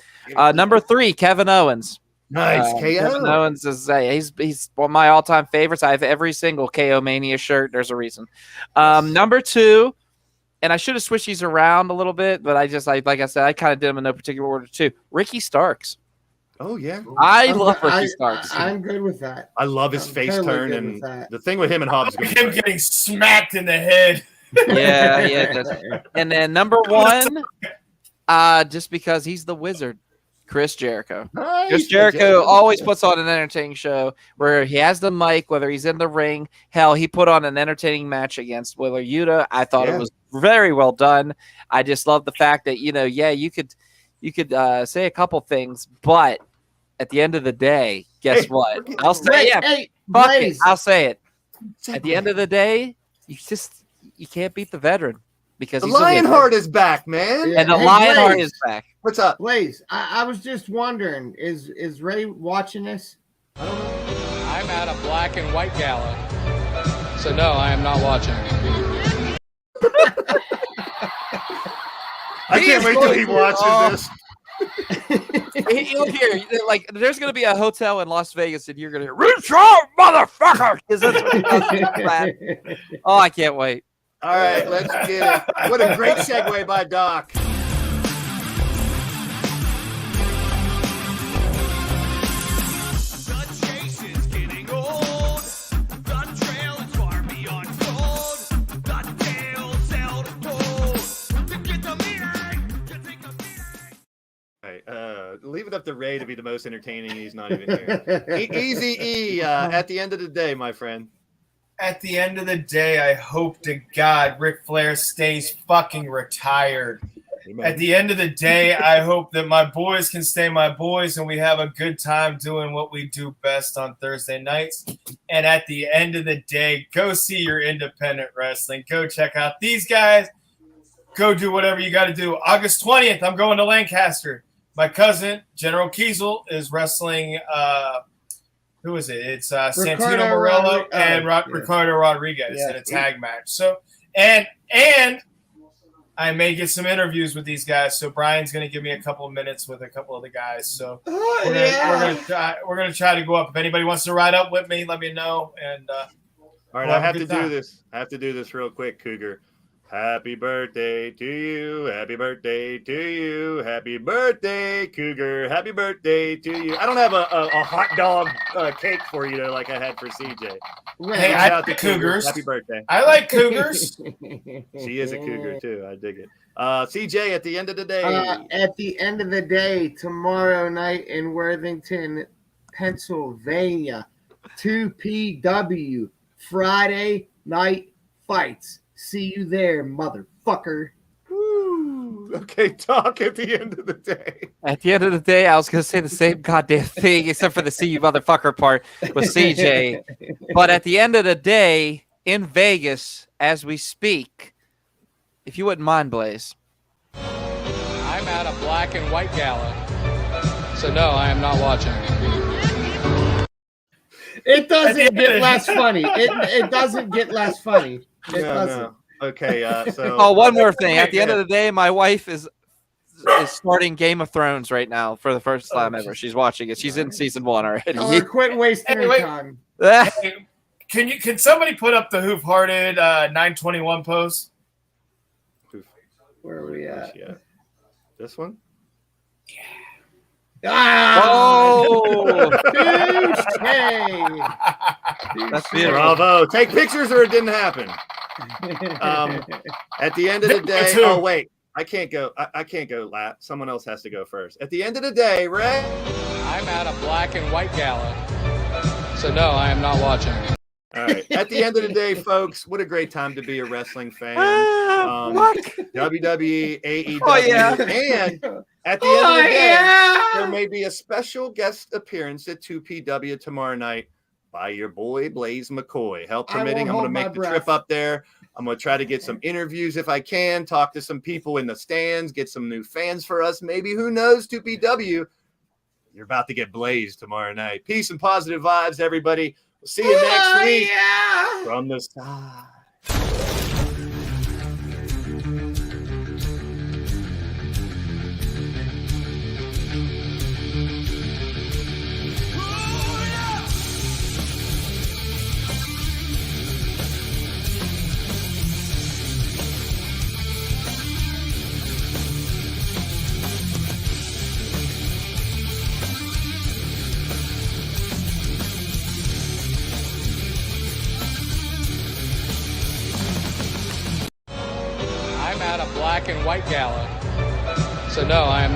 Number 3, Kevin Owens. Nice. KO. Kevin Owens is he's one of my all-time favorites. I have every single KO Mania shirt. There's a reason. Number 2, and I should have switched these around a little bit, but like I said, I kind of did them in no particular order too. Ricky Starks. Oh yeah. I love Ricky Starks. I'm good with that. I love his face totally turn, good and with that. the thing with him and Hobbs. is Him getting smacked in the head. Yeah. And then number 1, just because he's the wizard, Chris Jericho. Nice. Chris Jericho always puts on an entertaining show where he has the mic, whether he's in the ring. Hell, he put on an entertaining match against Wheeler Yuta. I thought it was very well done. I just love the fact that, you could say a couple things, but at the end of the day, guess what? I'll say fuck it. I'll say it. At the end of the day, you can't beat the veteran, because The he's Lionheart is back, man. and the Hey, Lionheart Blaze. is back. What's up? Blaze, I was just wondering, is Ray watching this? I'm at a black and white gala. So no, I am not watching. I can't wait till he watches this. Look here, like there's gonna be a hotel in Las Vegas, and you're gonna hear "Reach out, motherfucker!" 'Cause that's what he does. Oh, I can't wait. All right, let's get it. What a great segue by Doc. Leave it up to Ray to be the most entertaining. He's not even here. Easy E. At the end of the day, my friend. At the end of the day, I hope to God Ric Flair stays fucking retired. Amen. At the end of the day, I hope that my boys can stay my boys and we have a good time doing what we do best on Thursday nights. And at the end of the day, go see your independent wrestling. Go check out these guys. Go do whatever you got to do. August 20th, I'm going to Lancaster. My cousin, General Kiesel, is wrestling who is it? It's Santino Morello and Ricardo Rodriguez in a tag match. So and I may get some interviews with these guys. So Brian's going to give me a couple of minutes with a couple of the guys. So we're gonna try to go up. If anybody wants to ride up with me, let me know. And all right, I have to do this. I have to do this real quick, Cougar. Happy birthday to you. Happy birthday to you. Happy birthday, Cougar. Happy birthday to you. I don't have a hot dog cake for you though, like I had for CJ. Hey, I like Cougars. Happy birthday. I like Cougars. She is a Cougar too. I dig it. CJ, at the end of the day. At the end of the day, tomorrow night in Worthington, Pennsylvania, 2 PW, Friday night fights. See you there, motherfucker. Woo. Okay, talk at the end of the day. At the end of the day, I was going to say the same goddamn thing, except for the "see you motherfucker" part with CJ. But at the end of the day, in Vegas, as we speak, if you wouldn't mind, Blaze. I'm at a black and white gala. So no, I am not watching. It doesn't get less funny. It doesn't get less funny. It doesn't. No. Okay, so. Oh, one more thing. At the end of the day, my wife is starting Game of Thrones right now for the first time ever. She's watching it. She's in season 1 already. Oh, quit wasting your time. Hey, can somebody put up the Hoof-Hearted 921 pose? Where are we at? This one? Oh! That's beautiful. Bravo. Take pictures or it didn't happen. At the end of the day, oh wait, I can't go. I can't go last. Someone else has to go first. At the end of the day, Ray. I'm at a black and white gala. So no, I am not watching. All right. At the end of the day, folks, what a great time to be a wrestling fan. WWE, AEW, Oh, yeah. and at the end of the day, there may be a special guest appearance at 2PW tomorrow night by your boy Blaze McCoy. Health permitting, I'm going to make the trip up there. I'm going to try to get some interviews if I can, talk to some people in the stands, get some new fans for us. Maybe, who knows, 2PW. You're about to get blazed tomorrow night. Peace and positive vibes, everybody. We'll see you next week from the side. I'm at a black and white gala. So no, I am not.